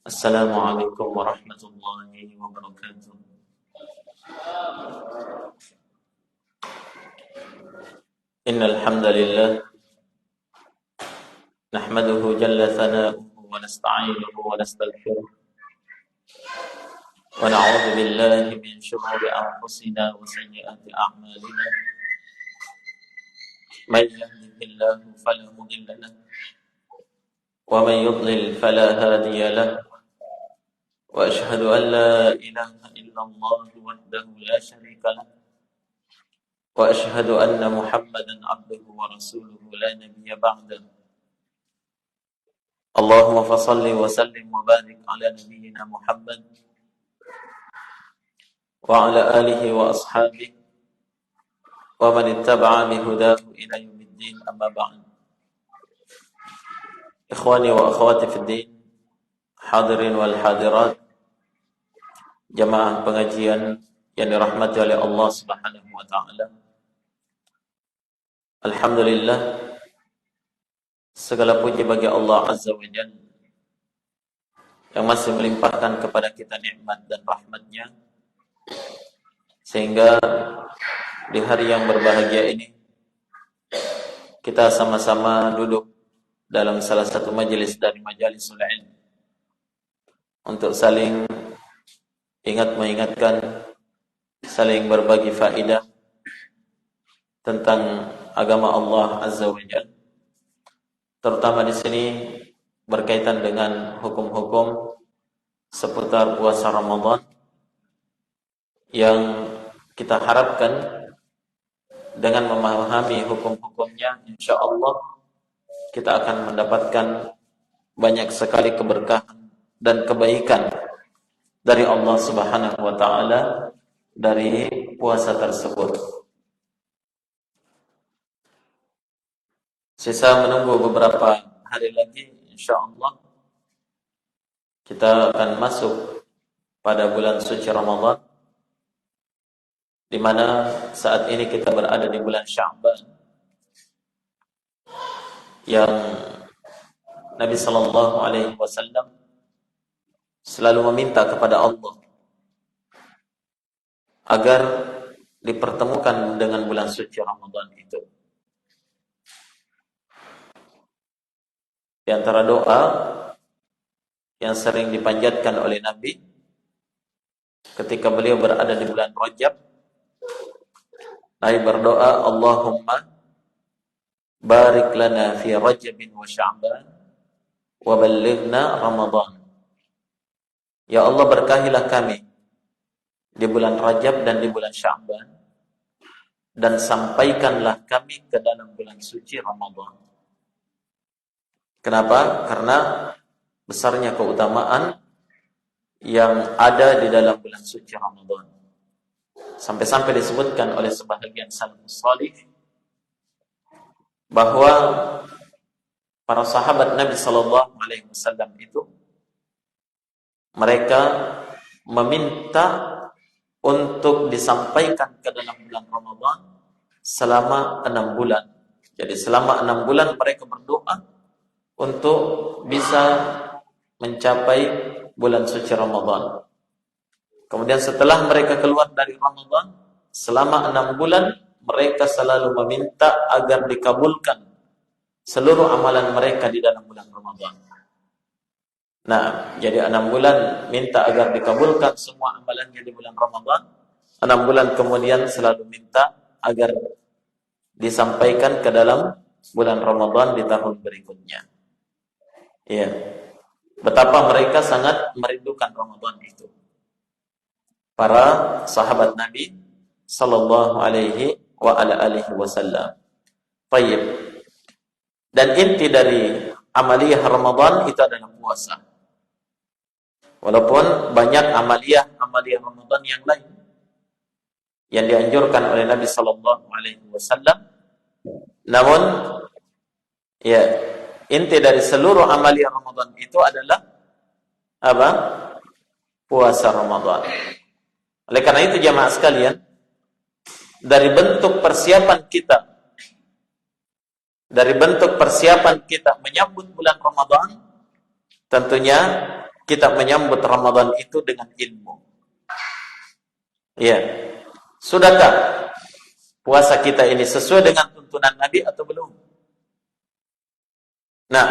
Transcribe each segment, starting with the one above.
Assalamualaikum warahmatullahi wabarakatuh. Innal hamdalillah nahmaduhu jalla thana'uhu wa nasta'inuhu wa nastaghfiruh wa na'udzu billahi min shururi anfusina wa sayyiati a'malina. May yahdihillahu fala mudilla lahu wa may yudlil fala hadiya lahu. Wa ashhadu an la ilaha illallah wahdahu la syarika lahu wa ashhadu anna Muhammadan abduhu wa rasuluhu la nabiyya ba'dahu. Allahumma fassalli wa sallim wa barik ala nabiyyina Muhammad wa ala alihi wa ashabihi wa man ittaba'a bihudahu ila yaumiddin, amma ba'd. Ikhwani wa akhwati fid din, hadirin wal hadirat, jamaah pengajian yang dirahmati oleh Allah Subhanahu wa taala. Alhamdulillah, segala puji bagi Allah Azza wa Jalla yang masih melimpahkan kepada kita nikmat dan rahmatnya, sehingga di hari yang berbahagia ini kita sama-sama duduk dalam salah satu majelis dari majalisul ilm untuk saling ingat mengingatkan, saling berbagi faedah tentang agama Allah Azza wa Jalla, terutama di sini berkaitan dengan hukum-hukum seputar puasa Ramadan yang kita harapkan dengan memahami hukum-hukumnya, insya Allah kita akan mendapatkan banyak sekali keberkahan dan kebaikan dari Allah Subhanahu wa taala dari puasa tersebut. Sisa menunggu beberapa hari lagi, insya Allah kita akan masuk pada bulan suci Ramadan, di mana saat ini kita berada di bulan Sya'ban yang Nabi sallallahu alaihi wasallam selalu meminta kepada Allah agar dipertemukan dengan bulan suci Ramadan itu. Di antara doa yang sering dipanjatkan oleh Nabi ketika beliau berada di bulan Rajab, Nabi berdoa, Allahumma barik lana fi Rajabin wa Sya'ban wa ballighna Ramadan. Ya Allah, berkahilah kami di bulan Rajab dan di bulan Sya'ban, dan sampaikanlah kami ke dalam bulan suci Ramadan. Kenapa? Karena besarnya keutamaan yang ada di dalam bulan suci Ramadan. Sampai-sampai disebutkan oleh sebahagian salafus salih bahwa para sahabat Nabi sallallahu alaihi wasallam itu mereka meminta untuk disampaikan ke dalam bulan Ramadan selama 6 bulan. Jadi selama 6 bulan mereka berdoa untuk bisa mencapai bulan suci Ramadan. Kemudian setelah mereka keluar dari Ramadan, selama 6 bulan mereka selalu meminta agar dikabulkan seluruh amalan mereka di dalam bulan Ramadan. Nah, jadi 6 bulan minta agar dikabulkan semua amalannya di bulan Ramadan. 6 bulan kemudian selalu minta agar disampaikan ke dalam bulan Ramadan di tahun berikutnya. Ya, betapa mereka sangat merindukan Ramadan itu, para sahabat Nabi sallallahu alaihi wa ala alihi wasallam. Baik. Dan inti dari amaliyah Ramadan itu adalah puasa. Walaupun banyak amaliyah Ramadan yang lain yang dianjurkan oleh Nabi sallallahu alaihi wasallam, namun ya, inti dari seluruh amaliyah Ramadan itu adalah apa? Puasa Ramadan. Oleh karena itu jamaah sekalian, dari bentuk persiapan kita menyambut bulan Ramadan, tentunya kita menyambut Ramadan itu dengan ilmu. Ya. Sudahkah puasa kita ini sesuai dengan tuntunan Nabi atau belum? Nah,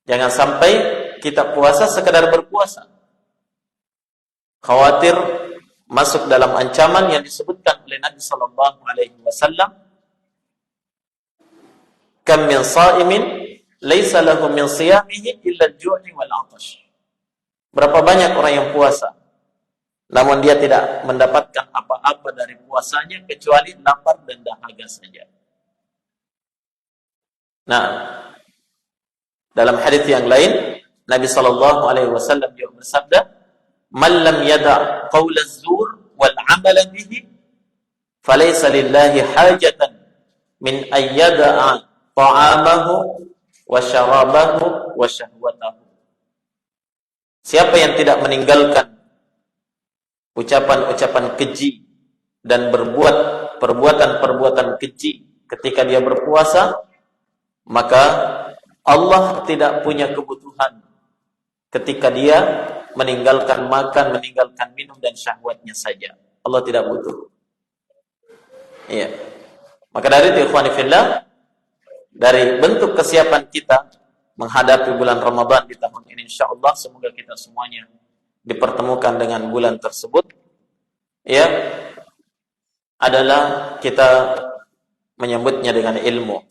jangan sampai kita puasa sekadar berpuasa. Khawatir masuk dalam ancaman yang disebutkan oleh Nabi sallallahu alaihi wasallam, "Kam min sha'imin laisa lahu min siyamihi illa al-ju'i wal 'atash." Berapa banyak orang yang puasa namun dia tidak mendapatkan apa-apa dari puasanya kecuali lapar dan dahaga saja. Nah, dalam hadis yang lain Nabi sallallahu alaihi wasallam juga bersabda, "Man lam yada' qaula az-zur wal 'amala bihi, falaysa lillahi hajatan min ayyada'a ta'amahu wa syarabahu wa syahwatahu." Siapa yang tidak meninggalkan ucapan-ucapan keji dan berbuat perbuatan-perbuatan keji ketika dia berpuasa, maka Allah tidak punya kebutuhan ketika dia meninggalkan makan, meninggalkan minum dan syahwatnya saja. Allah tidak butuh. Iya. Maka dari itu ikhwani fillah, dari bentuk kesiapan kita menghadapi bulan Ramadan di tahun ini, insyaallah semoga kita semuanya dipertemukan dengan bulan tersebut, ya, adalah kita menyambutnya dengan ilmu,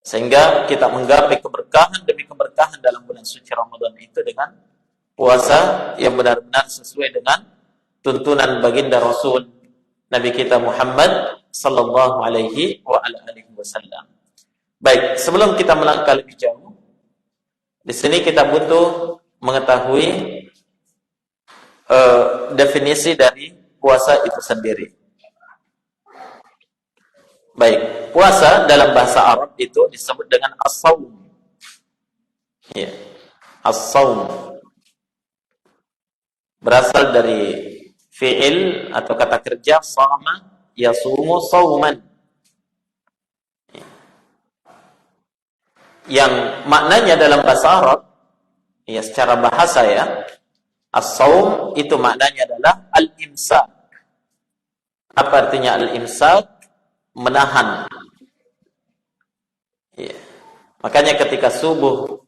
sehingga kita menggapai keberkahan demi keberkahan dalam bulan suci Ramadan itu dengan puasa yang benar-benar sesuai dengan tuntunan baginda Rasul Nabi kita Muhammad sallallahu alaihi wa alihi wasallam. Baik, sebelum kita melangkah lebih jauh, di sini kita butuh mengetahui definisi dari puasa itu sendiri. Baik, puasa dalam bahasa Arab itu disebut dengan as-saum. Ya, as-saum berasal dari fi'il atau kata kerja sama yasumu sauman, yang maknanya dalam bahasa Arab, ya secara bahasa ya, as-saum itu maknanya adalah al-imsak. Apa artinya al-imsak? Menahan. Ya. Makanya ketika subuh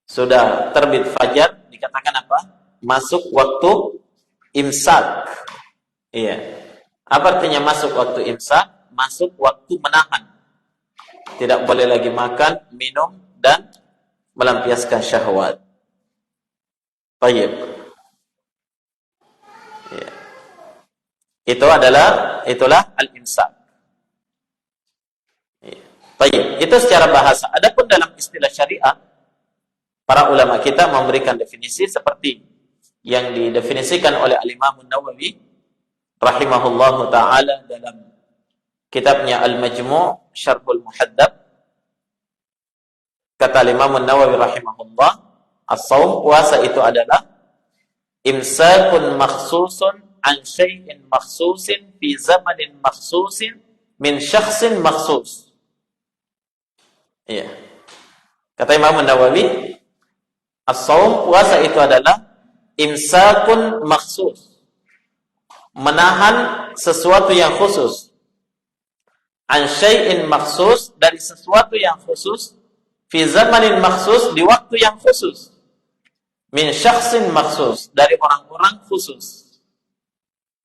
sudah terbit fajar, dikatakan apa? Masuk waktu imsak. Iya. Apa artinya masuk waktu imsak? Masuk waktu menahan. Tidak boleh lagi makan, minum, dan melampiaskan syahwat. Baik. Ya. Itulah al-imsak. Ya. Baik. Itu secara bahasa. Adapun dalam istilah syariah, para ulama kita memberikan definisi seperti yang didefinisikan oleh Al-Imam An-Nawawi rahimahullahu taala dalam kitabnya Al-Majmu' Syarhul Muhaddab. Kata Imam An-Nawawi rahimahullah, as-shaum, puasa itu adalah imsakun makhsusun an syai'in makhsusin fi zamanin makhsusin min syakhsin makhsus. Iya. Kata Imam An-Nawawi, as-shaum, puasa itu adalah imsakun makhsus, menahan sesuatu yang khusus, an syai'in makhsus, dari sesuatu yang khusus, fi zamanin makhsus, di waktu yang khusus, min syakhsin makhsus, dari orang-orang khusus.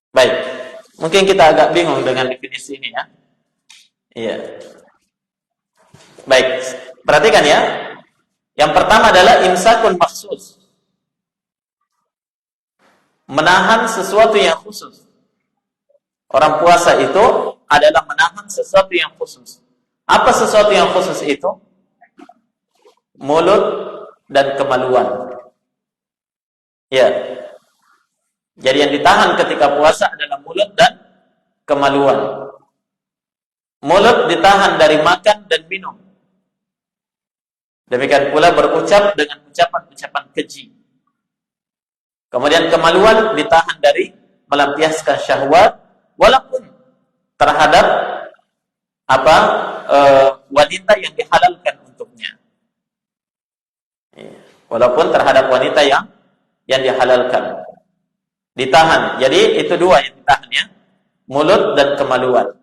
Baik, mungkin kita agak bingung dengan definisi ini ya. Iya. Baik, perhatikan ya. Yang pertama adalah imsakun makhsus, menahan sesuatu yang khusus. Orang puasa itu adalah menahan sesuatu yang khusus. Apa sesuatu yang khusus itu? Mulut dan kemaluan. Ya. Jadi yang ditahan ketika puasa adalah mulut dan kemaluan. Mulut ditahan dari makan dan minum. Demikian pula berucap dengan ucapan-ucapan keji. Kemudian kemaluan ditahan dari melampiaskan syahwat, walaupun terhadap wanita yang dihalalkan untuknya. Walaupun terhadap wanita yang dihalalkan. Ditahan. Jadi itu dua yang ditahan ya. Mulut dan kemaluan.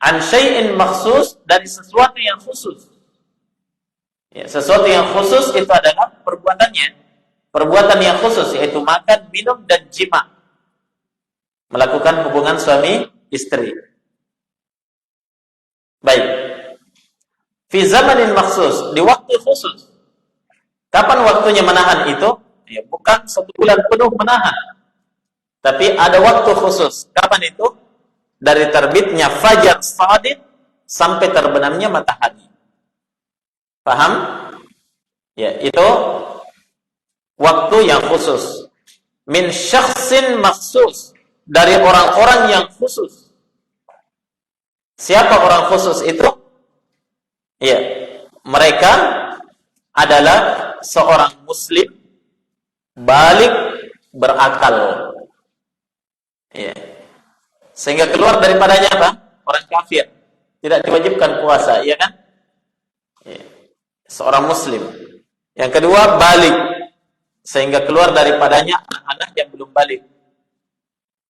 An syai'in makhsus, dari sesuatu yang khusus. Ya, sesuatu yang khusus itu adalah perbuatannya. Perbuatan yang khusus yaitu makan, minum dan jima. Melakukan hubungan suami istri. Baik. Fi zamanin makhsus, di waktu khusus. Kapan waktunya menahan itu? Ya, bukan 1 bulan penuh menahan. Tapi ada waktu khusus. Kapan itu? Dari terbitnya fajar shadiq sampai terbenamnya matahari. Paham? Ya, itu waktu yang khusus. Min syakhsin makhsus, dari orang-orang yang khusus. Siapa orang khusus itu? Ya, mereka adalah seorang muslim balik berakal. Ya. Sehingga keluar daripadanya apa? Orang kafir. Tidak diwajibkan puasa, iya kan? Ya. Seorang muslim. Yang kedua, balik. Sehingga keluar daripadanya anak-anak yang belum balik.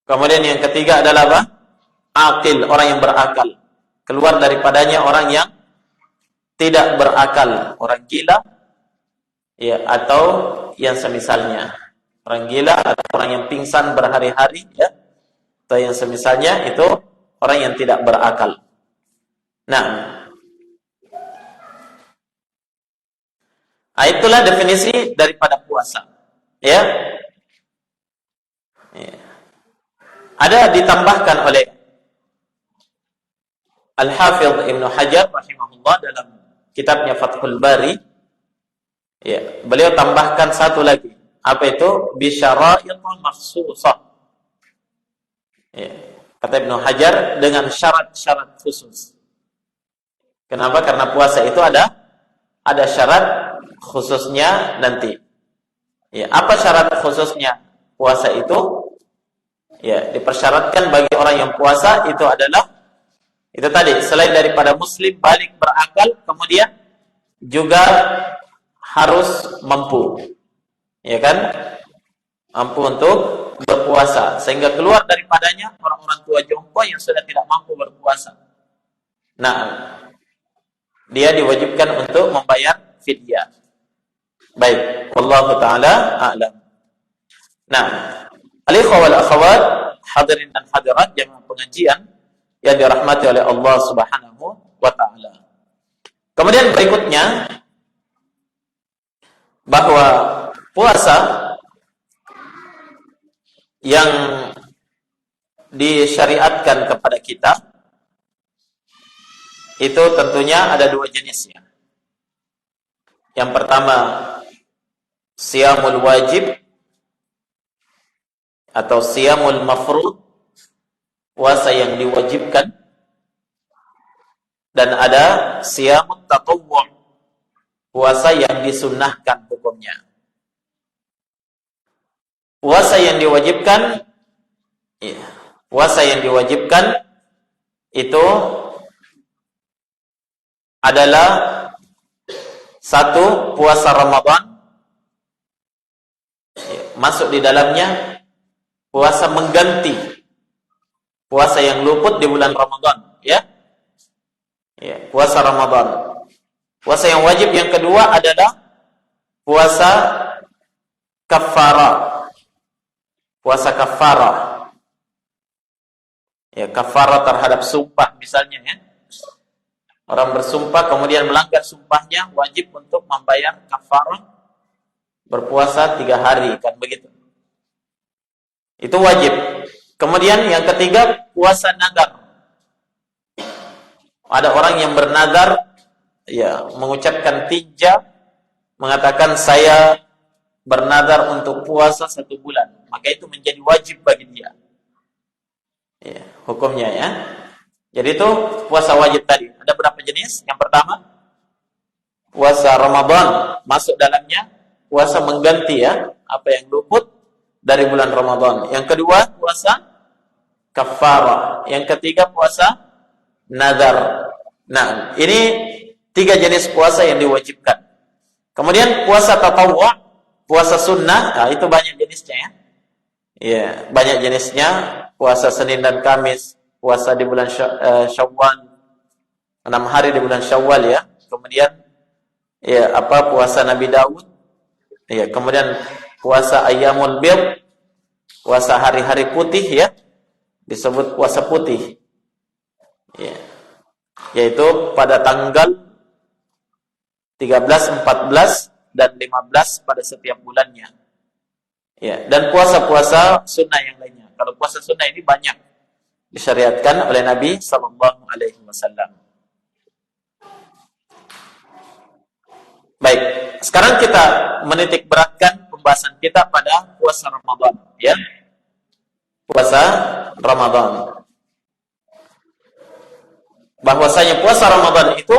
Kemudian yang ketiga adalah apa? Aqil, orang yang berakal. Keluar daripadanya orang yang tidak berakal, orang gila, ya, atau yang semisalnya. Orang gila atau orang yang pingsan berhari-hari, ya, atau yang semisalnya itu orang yang tidak berakal. Nah, itulah definisi daripada puasa, ya. Ya. Ada ditambahkan oleh Al-Hafidh Ibnu Hajar rahimahullah dalam kitabnya Fathul Bari. Ya, beliau tambahkan satu lagi. Apa itu? Bisyara'it makhsusah. Ya, kata Ibnu Hajar dengan syarat-syarat khusus. Kenapa? Karena puasa itu ada syarat khususnya nanti. Ya, apa syarat khususnya puasa itu? Ya, dipersyaratkan bagi orang yang puasa itu adalah itu tadi, selain daripada muslim balik berakal, kemudian juga harus mampu. Ya kan? Mampu untuk berpuasa sehingga keluar daripadanya orang-orang tua jompo yang sudah tidak mampu berpuasa. Nah, dia diwajibkan untuk membayar fidyah. Baik, wallahu taala a'lam. Nah, al-ikhwah wal akhwat, hadirin dan hadirat jamaah pengajian yang dirahmati oleh Allah Subhanahu wa taala. Kemudian berikutnya bahwa puasa yang disyariatkan kepada kita itu tentunya ada 2 jenisnya. Yang pertama, siyamul wajib atau siyamul mafrud, puasa yang diwajibkan, dan ada siyamut tatawwu', puasa yang disunnahkan hukumnya. Puasa yang diwajibkan, itu adalah satu, puasa Ramadan, masuk di dalamnya puasa mengganti puasa yang luput di bulan Ramadan, ya. Ya, puasa Ramadan. Puasa yang wajib yang kedua adalah puasa kafarah. Puasa kafarah. Ya, kafarah terhadap sumpah misalnya, ya. Orang bersumpah kemudian melanggar sumpahnya, wajib untuk membayar kafarah berpuasa 3 hari, kan begitu. Itu wajib. Kemudian yang ketiga, puasa nadar. Ada orang yang bernadar, ya, mengucapkan tinja, mengatakan saya bernadar untuk puasa 1 bulan, maka itu menjadi wajib bagi dia. Ya, hukumnya, ya. Jadi itu puasa wajib tadi. Ada berapa jenis? Yang pertama, puasa Ramadan, masuk dalamnya puasa mengganti, ya, apa yang luput dari bulan Ramadan. Yang kedua, puasa kafarah. Yang ketiga, puasa nazar. Nah, ini 3 jenis puasa yang diwajibkan. Kemudian puasa tatawwu', puasa sunnah, nah itu banyak jenisnya ya. Ya, banyak jenisnya. Puasa Senin dan Kamis, puasa di bulan Syawal, 6 hari di bulan Syawal ya. Kemudian ya puasa Nabi Daud. Ya, kemudian puasa Ayyamul Bid, puasa hari-hari putih ya. Disebut puasa putih. Ya. Yaitu pada tanggal 13, 14 dan 15 pada setiap bulannya. Ya, dan puasa-puasa sunnah yang lainnya. Kalau puasa sunnah ini banyak disyariatkan oleh Nabi sallallahu alaihi wasallam. Baik, sekarang kita menitik beratkan pembahasan kita pada puasa Ramadan, ya. Puasa Ramadan. Bahwasanya puasa Ramadan itu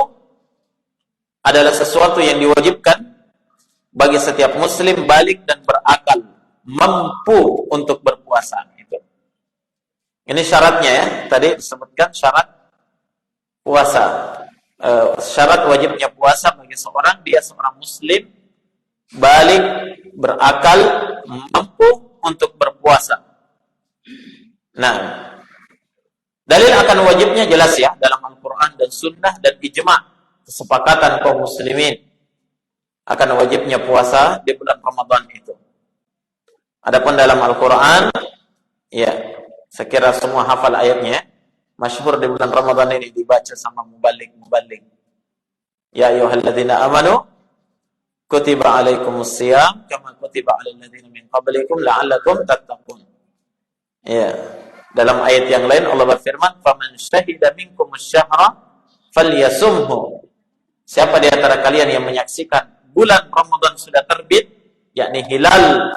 adalah sesuatu yang diwajibkan bagi setiap muslim balik dan berakal, mampu untuk berpuasa. Itu. Ini syaratnya ya. Tadi disebutkan syarat puasa. Syarat wajibnya puasa bagi seorang, dia seorang muslim, balik, berakal, mampu untuk berpuasa. Nah, dalil akan wajibnya jelas ya dalam Al-Quran dan Sunnah dan ijma', kesepakatan kaum muslimin akan wajibnya puasa di bulan Ramadan itu. Adapun dalam Al-Quran, ya, saya kira semua hafal ayatnya. Masyhur di bulan Ramadan ini dibaca sama mubalik. Ya ayyuhalladzina amanu kutiba alaikumus shiyam kama kutiba alal ladzina min qablikum la'allakum tattaqun. Ya. Dalam ayat yang lain Allah berfirman, "Faman syahida minkumus syahra falyasumhu." Siapa di antara kalian yang menyaksikan bulan Ramadan sudah terbit, yakni hilal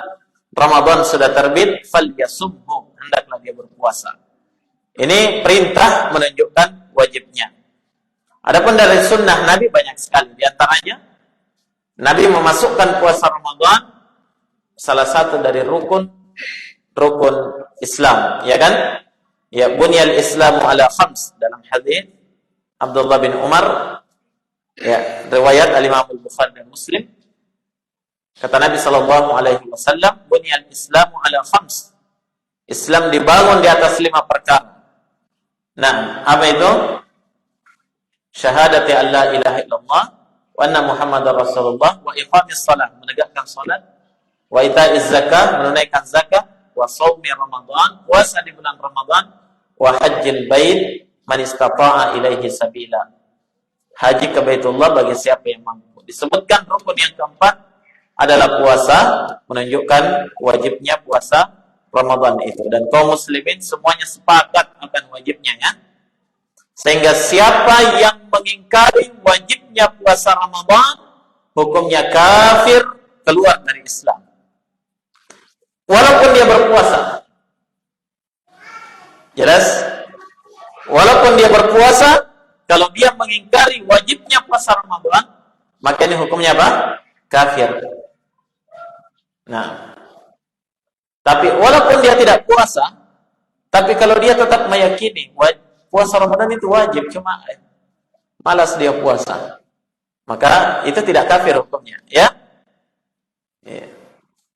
Ramadan sudah terbit, falyasumhu, hendaklah dia berpuasa. Ini perintah menunjukkan wajibnya. Adapun dari sunnah Nabi banyak sekali. Di antaranya, Nabi memasukkan puasa Ramadan salah satu dari rukun Islam, ya kan? Ya, bunyal Islamu ala khams, dalam hadis Abdullah bin Umar, ya, riwayat Al-Imam Al-Bukhari dan Muslim. Kata Nabi sallallahu alaihi wasallam, bunyal Islamu ala khams. Islam dibangun di atas 5 perkara. Nah, apa itu? Syahadati an la ilaha illallah wa anna Muhammadar Rasulullah, wa iqamis shalah, menegakkan salat, wa ita'iz zakah, menunaikan zakat, wa shaumi Ramadan, puasa di bulan Ramadan, wa hajjil bait man istata'a ilaihi sabila. Haji ke Baitullah bagi siapa yang mampu. Disebutkan rukun yang keempat adalah puasa, menunjukkan wajibnya puasa Ramadan itu, dan kaum muslimin semuanya sepakat akan wajibnya ya. Sehingga siapa yang mengingkari wajibnya puasa Ramadan, hukumnya kafir, keluar dari Islam. Walaupun dia berpuasa. Jelas? Walaupun dia berpuasa, kalau dia mengingkari wajibnya puasa Ramadan, maka ini hukumnya apa? Kafir. Nah, tapi walaupun dia tidak puasa, tapi kalau dia tetap meyakini puasa Ramadan itu wajib, cuma malas dia puasa, maka itu tidak kafir hukumnya, ya. Ya.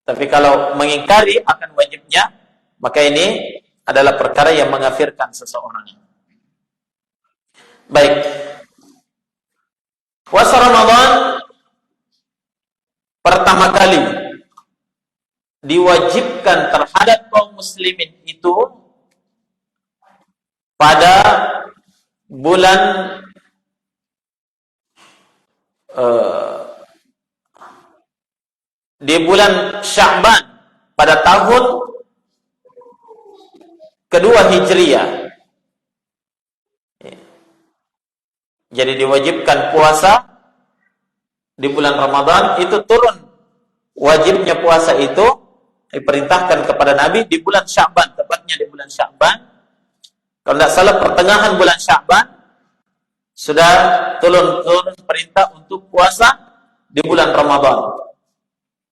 Tapi kalau mengingkari akan wajibnya, maka ini adalah perkara yang mengkafirkan seseorang. Baik. Puasa Ramadan pertama kali diwajibkan terhadap kaum muslimin itu pada bulan di bulan Sya'ban pada tahun kedua Hijriyah. Jadi diwajibkan puasa di bulan Ramadan, itu turun wajibnya puasa itu diperintahkan kepada Nabi di bulan Sya'ban, tepatnya di bulan Sya'ban. Kalau tidak salah pertengahan bulan Sya'ban sudah turun perintah untuk puasa di bulan Ramadan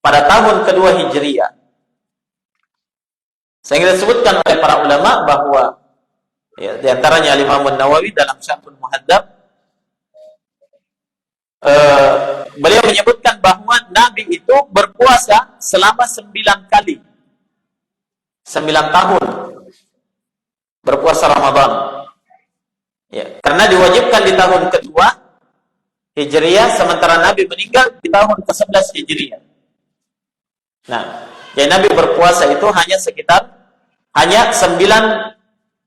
pada tahun kedua Hijriyah. Sehingga disebutkan oleh para ulama bahwa ya, di antaranya Imam Nawawi dalam Syarhul Muhadzab beliau menyebutkan bahwa Nabi itu berpuasa selama 9 kali. 9 tahun berpuasa Ramadan. Ya, karena diwajibkan di tahun kedua Hijriah, sementara Nabi meninggal di tahun ke-11 Hijriah. Nah, jadi Nabi berpuasa itu hanya 9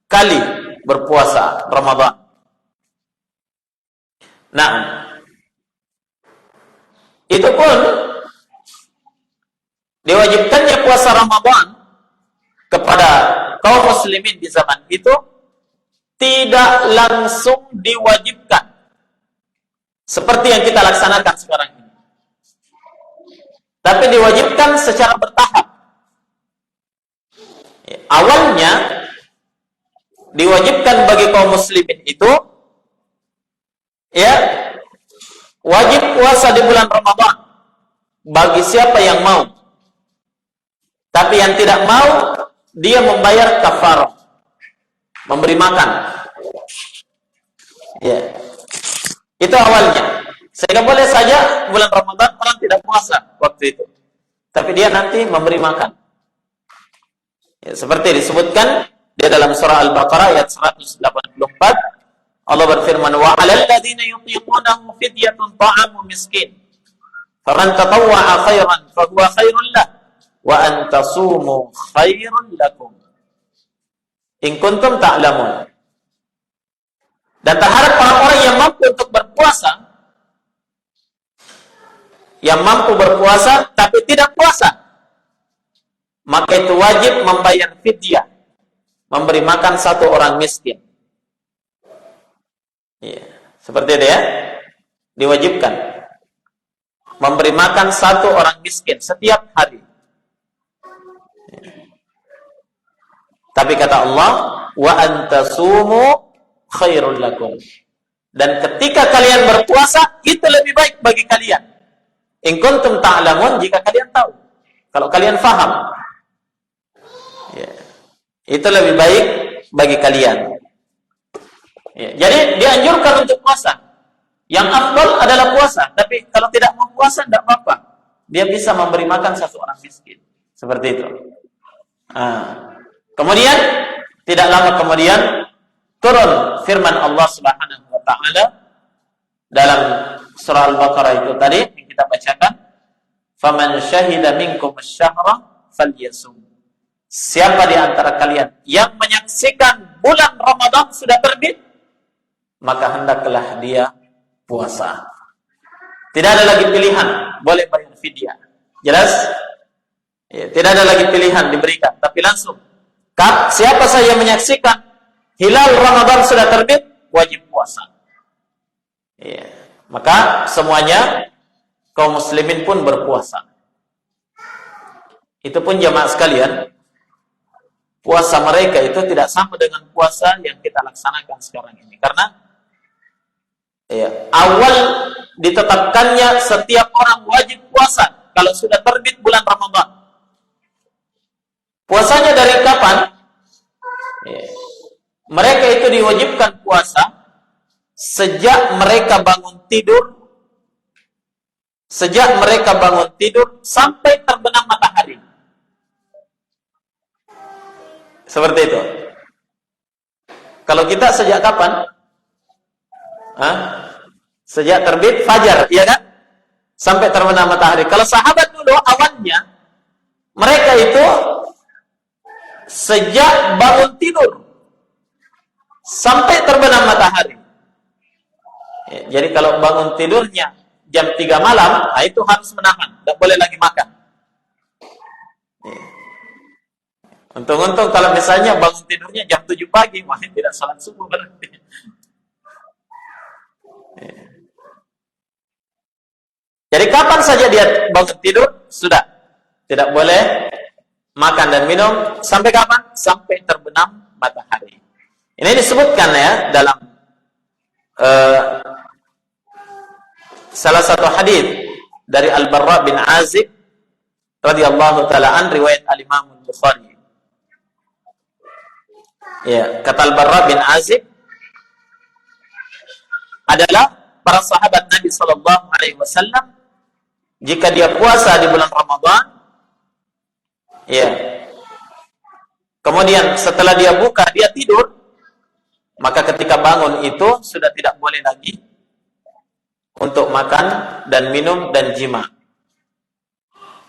kali berpuasa Ramadan. Nah, itu pun diwajibkannya puasa Ramadan kepada kaum muslimin di zaman itu tidak langsung diwajibkan seperti yang kita laksanakan sekarang ini, tapi diwajibkan secara bertahap. Awalnya diwajibkan bagi kaum muslimin itu ya wajib puasa di bulan Ramadan bagi siapa yang mau. Tapi yang tidak mau, dia membayar kafarah, memberi makan. Ya. Itu awalnya. Sehingga boleh saja bulan Ramadan orang tidak puasa waktu itu. Tapi dia nanti memberi makan. Ya, seperti disebutkan di dalam surah Al-Baqarah ayat 184, Allah berfirman, "Wa 'alal ladzina yutiqunahu fidyatun ta'amu miskin. Faman tatawwa'a khairan fa huwa khairul lahu wa an tasumu khairun lakum in kuntum ta'lamun." Dan terhadap orang-orang yang mampu untuk berpuasa, yang mampu berpuasa tapi tidak puasa, maka itu wajib membayar fidyah, memberi makan 1 orang miskin. Ya, seperti itu ya, diwajibkan memberi makan 1 orang miskin setiap hari. Tapi kata Allah, wa antasumu khairul lakum. Dan ketika kalian berpuasa, itu lebih baik bagi kalian. In kuntum ta'lamun, jika kalian tahu. Kalau kalian faham. Ya. Itu lebih baik bagi kalian. Ya. Jadi dianjurkan untuk puasa. Yang afdal adalah puasa. Tapi kalau tidak mau puasa, tidak apa-apa. Dia bisa memberi makan 1 orang miskin. Seperti itu. Kemudian, tidak lama kemudian, turun firman Allah Subhanahu wa Ta'ala dalam surah Al-Baqarah itu tadi yang kita bacakan, "Faman syahida minkum asy-syahra falyasum." Siapa di antara kalian yang menyaksikan bulan Ramadan sudah terbit, maka hendaklah dia puasa. Tidak ada lagi pilihan, boleh bayar fidyah. Jelas? Ya, tidak ada lagi pilihan diberikan, tapi langsung. Siapa saja menyaksikan hilal Ramadan sudah terbit, wajib puasa. Ya. Maka semuanya kaum muslimin pun berpuasa. Itu pun jamaah sekalian, puasa mereka itu tidak sama dengan puasa yang kita laksanakan sekarang ini. Karena ya, awal ditetapkannya setiap orang wajib puasa kalau sudah terbit bulan Ramadan. Puasanya dari kapan? Ya. Mereka itu diwajibkan puasa sejak mereka bangun tidur, sampai terbenam matahari. Seperti itu. Kalau kita sejak kapan? Sejak terbit fajar, iya kan? Sampai terbenam matahari. Kalau sahabat dulu awalnya, mereka itu sejak bangun tidur sampai terbenam matahari. Ya, jadi kalau bangun tidurnya jam 3 malam, itu harus menahan, tidak boleh lagi makan. Ya. Untung-untung kalau misalnya bangun tidurnya jam 7 pagi, mungkin tidak salat subuh berarti. Ya. Jadi kapan saja dia bangun tidur, sudah tidak boleh makan dan minum sampai kapan? Sampai terbenam matahari. Ini disebutkan ya dalam salah satu hadis dari Al-Barra bin Azib radhiyallahu taala an, riwayat Al-Imam Bukhari. Ya, kata Al-Barra bin Azib adalah para sahabat Nabi sallallahu alaihi wasallam Jika dia puasa di bulan Ramadan, ya, kemudian setelah dia buka, dia tidur, maka ketika bangun itu sudah tidak boleh lagi untuk makan dan minum dan jima.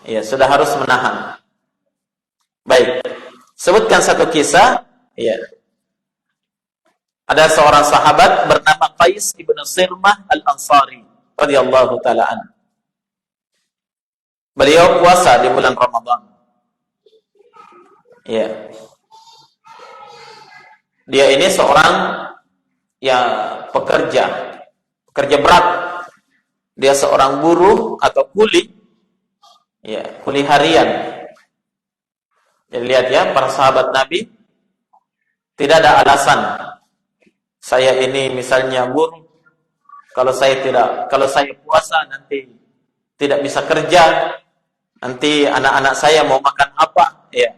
Ya, sudah harus menahan. Baik, sebutkan satu kisah. Ya, ada seorang sahabat bernama Qais ibn Sirmah al-Ansari radhiyallahu taala anhu. Beliau puasa di bulan Ramadan. Ya. Dia ini seorang pekerja berat. Dia seorang buruh atau kuli. Ya, kuli harian. Jadi lihat ya, para sahabat Nabi tidak ada alasan. Saya ini misalnya buruh, kalau saya puasa nanti tidak bisa kerja. Nanti anak-anak saya mau makan apa? Ya.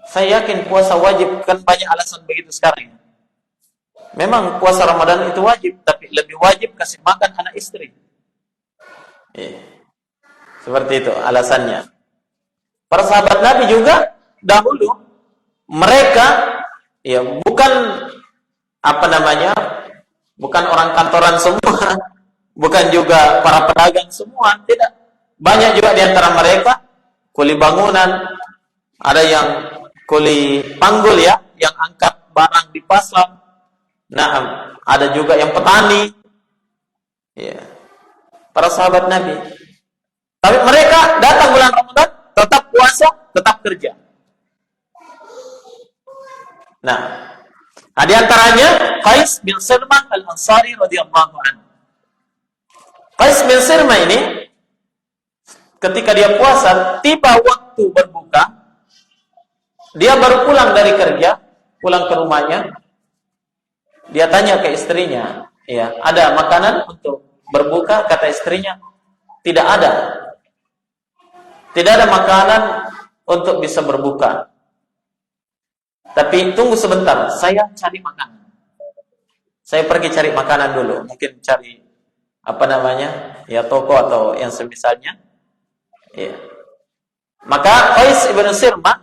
Saya yakin puasa wajib, kan banyak alasan begitu sekarang. Memang puasa Ramadan itu wajib, tapi lebih wajib kasih makan anak istri. Ya. Seperti itu alasannya. Para sahabat Nabi juga dahulu mereka ya bukan bukan orang kantoran semua, bukan juga para pedagang semua, tidak. Banyak juga di antara mereka kuli bangunan, ada yang kuli panggul ya, yang angkat barang di pasar. Nah, ada juga yang petani. Ya. Para sahabat Nabi. Tapi mereka datang bulan Ramadan, tetap puasa, tetap kerja. Nah, di antaranya Qais bin Sirmah al-Ansari radhiyallahu anhu. Qais bin Sirmah ini ketika dia puasa, tiba waktu berbuka, dia baru pulang dari kerja, pulang ke rumahnya, dia tanya ke istrinya, ya, ada makanan untuk berbuka? Kata istrinya, tidak ada. Tidak ada makanan untuk bisa berbuka. Tapi tunggu sebentar, saya cari makanan. Saya pergi cari makanan dulu, mungkin cari ya toko atau yang semisalnya. Ya. Maka Qais ibn Sirmah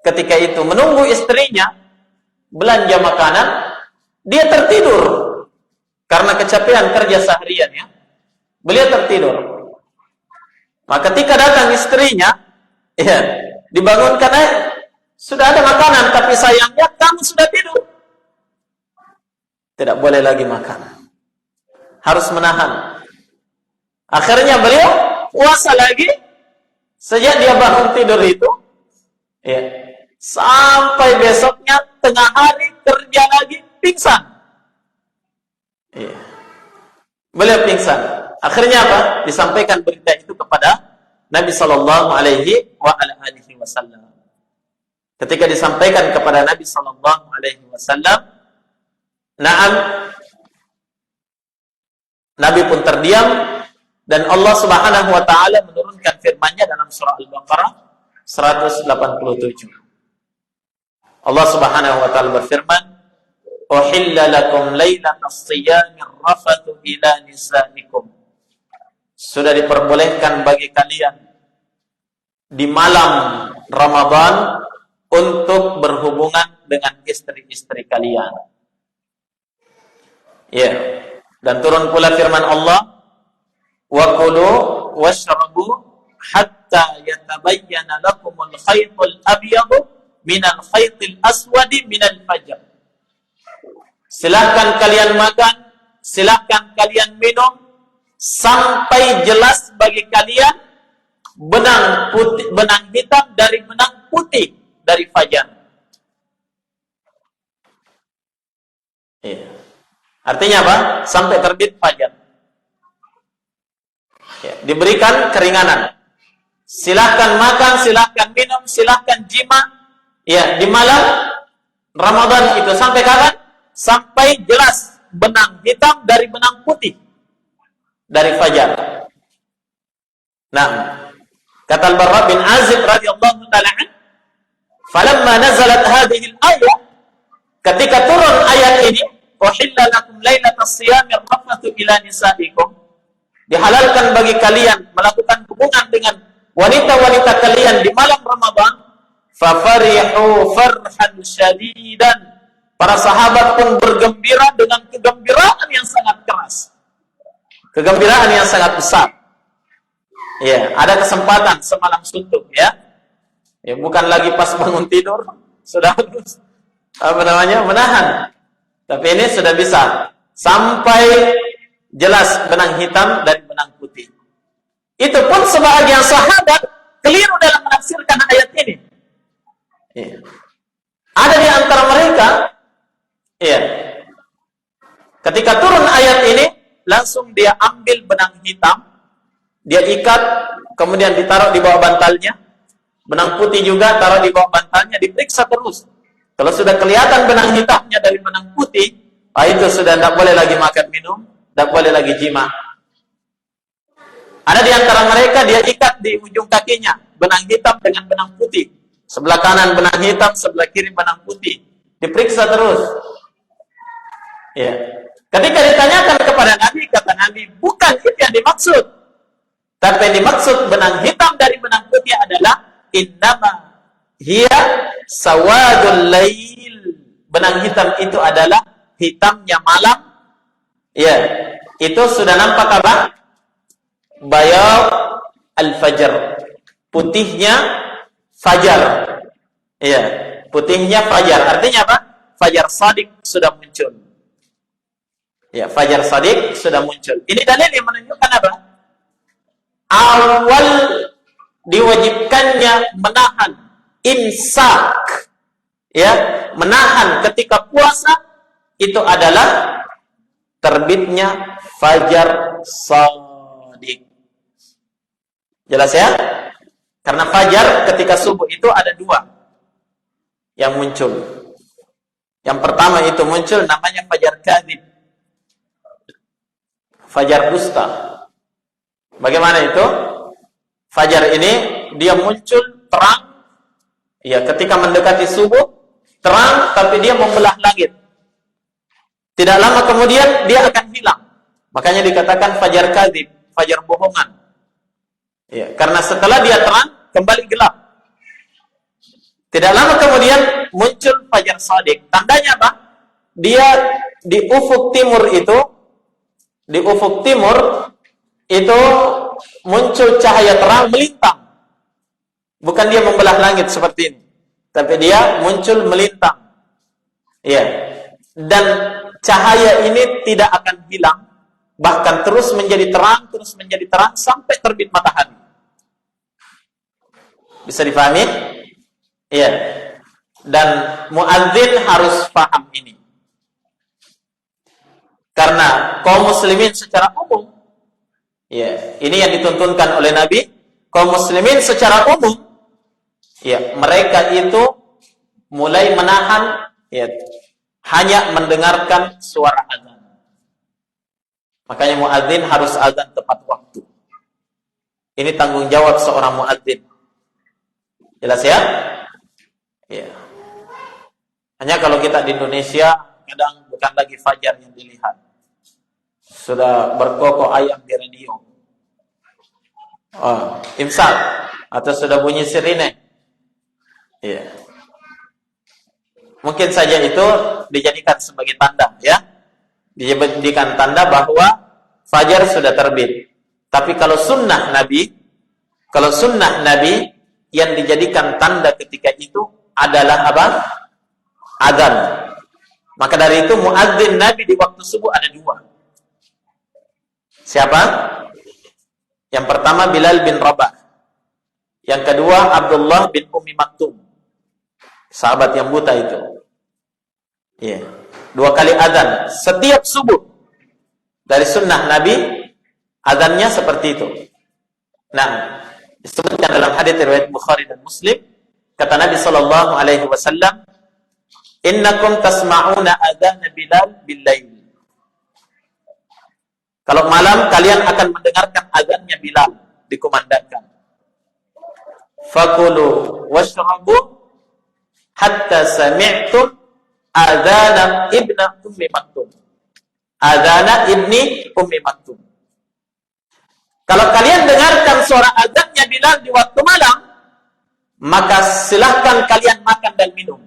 ketika itu menunggu istrinya belanja makanan, dia tertidur karena kecapean kerja seharian ya. Beliau tertidur. Maka ketika datang istrinya, ya, dibangunkan, sudah ada makanan, tapi sayangnya kamu sudah tidur. Tidak boleh lagi makan. Harus menahan. Akhirnya beliau puasa lagi sejak dia bangun tidur itu, ya, sampai besoknya tengah hari kerja lagi pingsan. Ya. Beliau pingsan. Akhirnya apa? Disampaikan berita itu kepada Nabi Sallallahu Alaihi Wasallam. Ketika disampaikan kepada Nabi Sallallahu Alaihi Wasallam, Nabi pun terdiam. Dan Allah Subhanahu wa taala menurunkan firman-Nya dalam surah Al-Baqarah 187. Allah Subhanahu wa taala berfirman, "Uhilla lakum lailatas shiyamir rafathu ila nisaikum." Sudah diperbolehkan bagi kalian di malam Ramadan untuk berhubungan dengan istri-istri kalian. Ya. Dan turun pula firman Allah, wa kulu washrabu hatta yatabayyana lakumul khaytul abyadu minal khaytil aswadi minal fajr. Silakan kalian makan, silakan kalian minum sampai jelas bagi kalian benang hitam dari benang putih dari fajar. Iya. Artinya apa? Sampai terbit fajar. Ya, diberikan keringanan. Silahkan makan, silahkan minum, silahkan jima. Ya, di malam Ramadan itu sampai kapan? Sampai jelas benang hitam dari benang putih dari fajar. Nah, kata Al-Barra bin Azib radhiyallahu taala an, "Falamma nazalat hadhihi al-ayah," ketika turun ayat ini, "Uhilla lakum lailatas shiyamir rafathu ila nisaikum," dihalalkan bagi kalian melakukan hubungan dengan wanita-wanita kalian di malam Ramadan, fafarihu farhan syadidan. Para sahabat pun bergembira dengan kegembiraan yang sangat keras. Kegembiraan yang sangat besar. Ya, ada kesempatan semalam suntuk ya. Ya, bukan lagi pas bangun tidur sudah menahan. Tapi ini sudah bisa sampai jelas benang hitam dan benang putih. Itu pun sebagian sahabat keliru dalam menafsirkan ayat ini. Ya. Ada di antara mereka, ya, ketika turun ayat ini, langsung dia ambil benang hitam, dia ikat, kemudian ditaruh di bawah bantalnya. Benang putih juga taruh di bawah bantalnya, diperiksa terus. Kalau sudah kelihatan benang hitamnya dari benang putih, itu sudah tidak boleh lagi makan minum, tidak boleh lagi jima. Ada di antara mereka, dia ikat di ujung kakinya, benang hitam dengan benang putih. Sebelah kanan benang hitam, sebelah kiri benang putih. Diperiksa terus. Ya. Ketika ditanyakan kepada Nabi, kata Nabi, bukan itu yang dimaksud. Tapi yang dimaksud benang hitam dari benang putih adalah innama hiya sawadul lail. Benang hitam itu adalah hitamnya malam. Ya, itu sudah nampak apa? Bayad al-fajr. Putihnya fajar. Ya, putihnya fajar. Artinya apa? Fajar shadiq sudah muncul. Ya, fajar shadiq sudah muncul. Ini dalil yang menunjukkan apa? Awal diwajibkannya menahan imsak, ya, menahan ketika puasa itu adalah terbitnya fajar shadiq. Jelas ya? Karena fajar ketika subuh itu ada dua yang muncul. Yang pertama itu muncul namanya fajar kadzib, fajar dusta. Bagaimana itu? Fajar ini dia muncul terang, ya, ketika mendekati subuh terang, tapi dia membelah langit. Tidak lama kemudian dia akan hilang. Makanya dikatakan fajar kadzib, fajar bohongan. Ya, karena setelah dia terang kembali gelap. Tidak lama kemudian muncul fajar shadiq. Tandanya apa? Dia di ufuk timur itu, di ufuk timur itu muncul cahaya terang melintang. Bukan dia membelah langit seperti ini, tapi dia muncul melintang. Ya. Dan cahaya ini tidak akan hilang, bahkan terus menjadi terang sampai terbit matahari. Bisa dipahami? Iya. Dan muadzin harus paham ini. Karena kaum muslimin secara umum, ya, ini yang dituntunkan oleh Nabi, kaum muslimin secara umum, ya, mereka itu mulai menahan, ya, hanya mendengarkan suara azan. Makanya muadzin harus azan tepat waktu. Ini tanggung jawab seorang muadzin. Jelas ya? Ya. Hanya kalau kita di Indonesia, kadang bukan lagi fajar yang dilihat. Sudah berkokok ayam di radio. Imsak. Atau sudah bunyi sirine. Ya. Mungkin saja itu dijadikan sebagai tanda, ya. Dijadikan tanda bahwa fajar sudah terbit. Tapi kalau sunnah Nabi yang dijadikan tanda ketika itu adalah apa? Azan. Maka dari itu muadzin Nabi di waktu subuh ada dua. Siapa? Yang pertama Bilal bin Rabah. Yang kedua Abdullah bin Ummi Maktum. Sahabat yang buta itu. Iya. Dua kali azan setiap subuh. Dari sunnah Nabi, azannya seperti itu. Nah, disebutkan dalam hadis riwayat Bukhari dan Muslim, kata Nabi sallallahu alaihi wasallam, "Innakum tasma'una adzan Bilal bil-lail." Kalau malam kalian akan mendengarkan azannya Bilal dikumandangkan. Fakulu washrabu hatta sami'tum adzana ibni Ummi Maktum. Adzana ibni Ummi Maktum. Kalau kalian dengarkan suara azannya Bilal di waktu malam, maka silahkan kalian makan dan minum.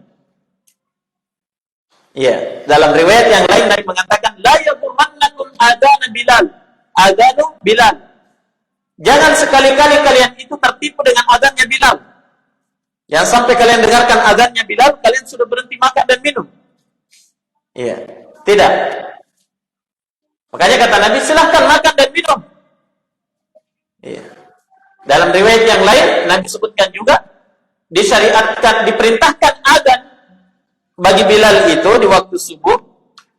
Ya, dalam riwayat yang lain Nabi mengatakan, la yaghurrannakum adzan Bilal. Adzanu Bilal. Jangan sekali-kali kalian itu tertipu dengan azannya Bilal. Yang sampai kalian dengarkan azannya Bilal, kalian sudah berhenti makan dan minum. Iya, tidak. Makanya kata Nabi, silahkan makan dan minum. Iya. Dalam riwayat yang lain, Nabi sebutkan juga, disyariatkan, diperintahkan azan bagi Bilal itu di waktu subuh.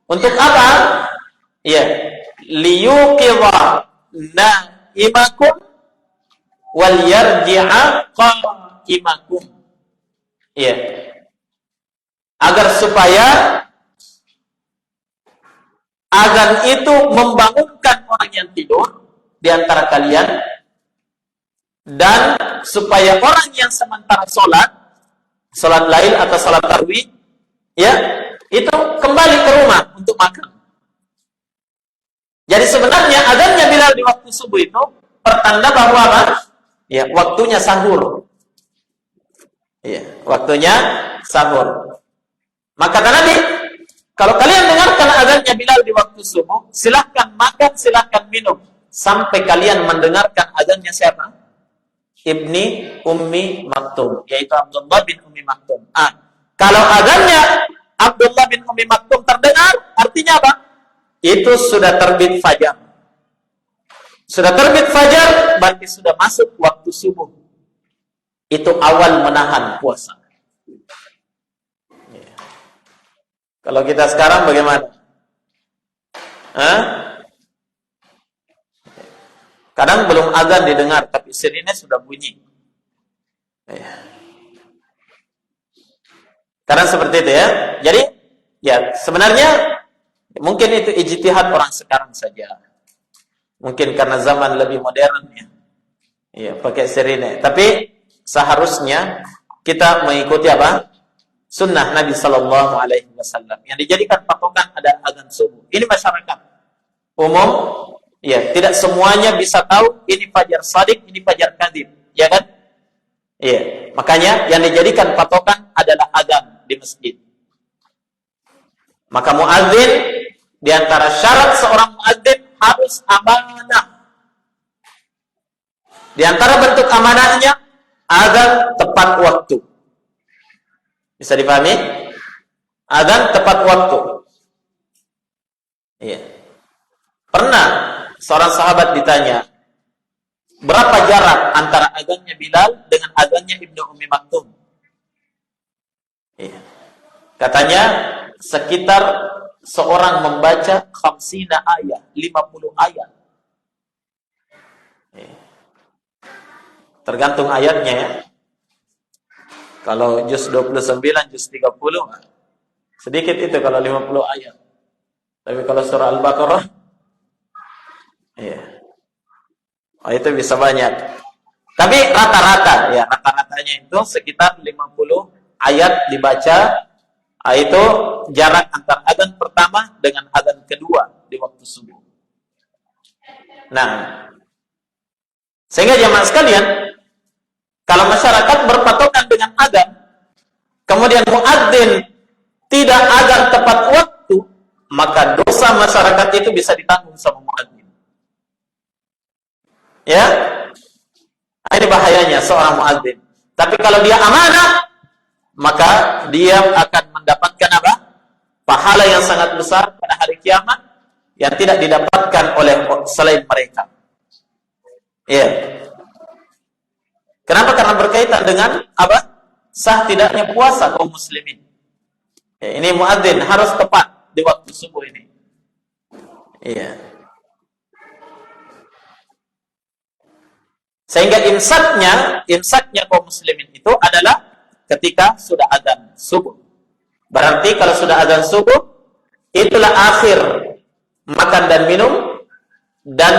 Untuk apa? Iya. Liyuqidha naimakum wal yarji'a qaimakum. Iya. Agar supaya azan itu membangunkan orang yang tidur di antara kalian, dan supaya orang yang sementara salat lail atau salat tarawih, ya, itu kembali ke rumah untuk makan. Jadi sebenarnya azannya Bilal di waktu subuh itu pertanda bahwa apa? Ya, waktunya sahur. Ya, waktunya sahur. Maka kata Nabi, kalau kalian dengarkan azannya Bilal di waktu subuh, silahkan makan, silahkan minum sampai kalian mendengarkan azannya siapa? Ibni Ummi Maktum, yaitu Abdullah bin Ummi Maktum. Kalau azannya Abdullah bin Ummi Maktum terdengar, artinya apa? Itu sudah terbit fajar. Sudah terbit fajar, berarti sudah masuk waktu subuh. Itu awal menahan puasa. Ya. Kalau kita sekarang bagaimana? Kadang belum azan didengar, tapi sirinnya sudah bunyi. Ya. Karena seperti itu ya. Jadi, ya sebenarnya mungkin itu ijtihad orang sekarang saja. Mungkin karena zaman lebih modern ya. Iya, pakai sirine. Tapi seharusnya kita mengikuti apa? Sunnah Nabi sallallahu alaihi wasallam yang dijadikan patokan ada azan subuh. Ini masyarakat umum, ya, tidak semuanya bisa tahu ini fajar shadiq, ini fajar kadzib, ya kan? Iya, makanya yang dijadikan patokan adalah azan di masjid. Maka muadzin, di antara syarat seorang muadzin harus amanah. Di antara bentuk amanahnya azan tepat waktu. Bisa dipahami? Azan tepat waktu. Iya. Pernah seorang sahabat ditanya, berapa jarak antara azannya Bilal dengan azannya Ibnu Ummi Maktum? Iya. Katanya sekitar seorang membaca 50 ayat, 50 ayat. Iya. Tergantung ayatnya ya. Kalau juz 29, juz 30, sedikit itu kalau 50 ayat. Tapi kalau surah Al-Baqarah, iya. Itu bisa banyak. Tapi rata-rata, ya rata-ratanya itu sekitar 50 ayat dibaca. Itu jarak antara azan pertama dengan azan kedua di waktu subuh. Nah, sehingga jamaah sekalian, kalau masyarakat berpatokan dengan azan, kemudian muadzin tidak azan tepat waktu, maka dosa masyarakat itu bisa ditanggung sama muadzin. Ya, ini bahayanya seorang muadzin. Tapi kalau dia amanah, maka dia akan mendapatkan apa? Pahala yang sangat besar pada hari kiamat yang tidak didapatkan oleh selain mereka. Ya. Kenapa? Karena berkaitan dengan apa? Sah tidaknya puasa kaum muslimin. Ya, ini muadzin harus tepat di waktu subuh ini. Iya. Sehingga imsaknya kaum muslimin itu adalah ketika sudah azan subuh. Berarti kalau sudah azan subuh, itulah akhir makan dan minum, dan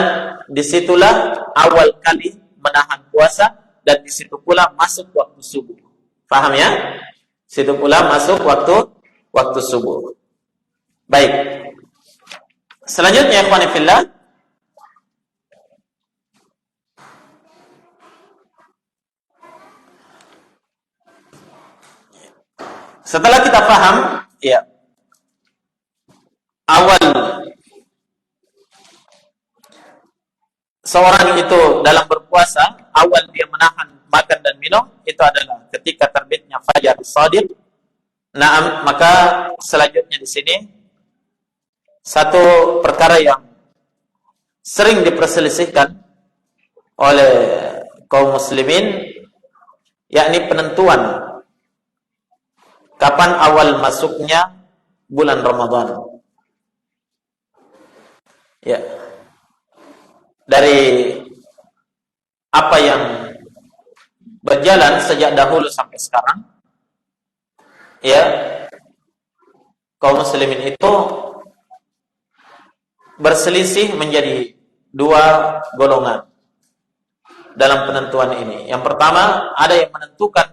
disitulah awal kali menahan puasa, dan disitu pula masuk waktu subuh. Paham ya? Situ pula masuk waktu subuh. Baik. Selanjutnya, ikhwan fillah, Setelah kita paham, ya, awal seorang itu dalam berpuasa, awal dia menahan makan dan minum, itu adalah ketika terbitnya fajar shadiq. Nah, maka selanjutnya di sini satu perkara yang sering diperselisihkan oleh kaum muslimin, yakni penentuan kapan awal masuknya bulan Ramadan. Ya. Dari apa yang berjalan sejak dahulu sampai sekarang, ya, kaum muslimin itu berselisih menjadi dua golongan dalam penentuan ini. Yang pertama, ada yang menentukan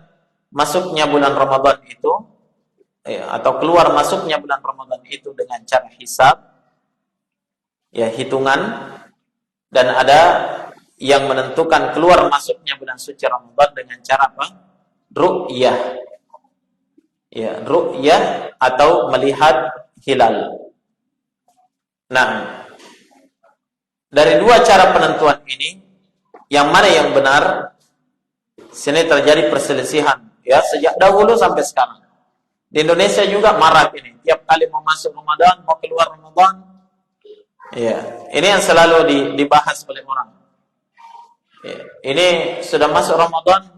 masuknya bulan Ramadan itu, ya, atau keluar masuknya bulan Ramadan itu dengan cara hisab, ya, hitungan. Dan ada yang menentukan keluar masuknya bulan suci Ramadan dengan cara apa? Ru'yah. Ya, ru'yah atau melihat hilal. Nah, dari dua cara penentuan ini, yang mana yang benar? Sini terjadi perselisihan, ya, sejak dahulu sampai sekarang. Di Indonesia juga marak ini. Tiap kali mau masuk Ramadan, mau keluar Ramadan, ya, ini yang selalu dibahas oleh orang. Ya, ini sudah masuk Ramadan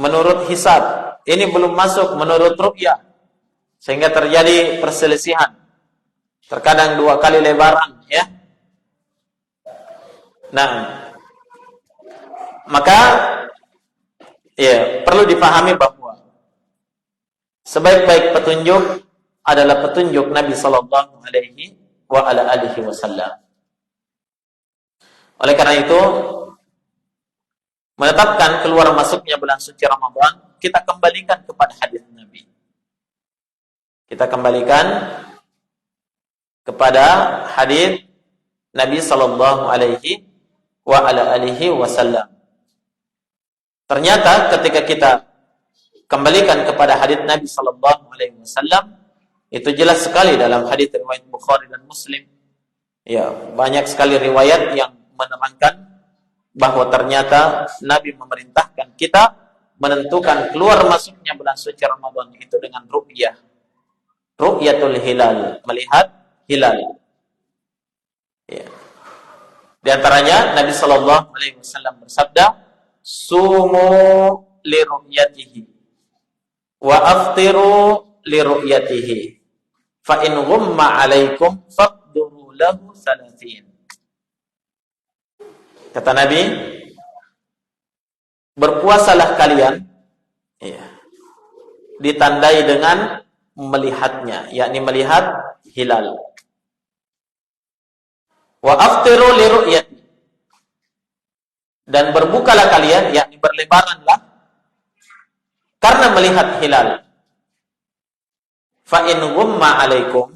menurut hisab, ini belum masuk menurut ru'yah, sehingga terjadi perselisihan. Terkadang dua kali lebaran, ya. Nah, maka ya perlu dipahami bahwa sebaik-baik petunjuk adalah petunjuk Nabi sallallahu alaihi wa ala alihi wasallam. Oleh karena itu, menetapkan keluar masuknya bulan suci Ramadan, kita kembalikan kepada hadis Nabi. Kita kembalikan kepada hadis Nabi sallallahu alaihi wa ala alihi wasallam. Ternyata ketika kita kembalikan kepada hadis Nabi sallallahu alaihi wasallam, itu jelas sekali dalam hadis riwayat Bukhari dan Muslim. Ya, banyak sekali riwayat yang menerangkan bahwa ternyata Nabi memerintahkan kita menentukan keluar masuknya bulan suci Ramadan itu dengan ru'yah. Ru'yatul hilal, melihat hilal. Ya. Di antaranya Nabi sallallahu alaihi wasallam bersabda, "Sumu li ru'yatihi wa aftiru li ru'yatihi. Fa in ghumma 'alaikum faqduru lahu 30." Kata Nabi, berpuasalah kalian, ya, ditandai dengan melihatnya, yakni melihat hilal. Wa aftiru li ru'yati, dan berbukalah kalian, yakni berlebaranlah karena melihat hilal. Fa in ghumma 'alaikum,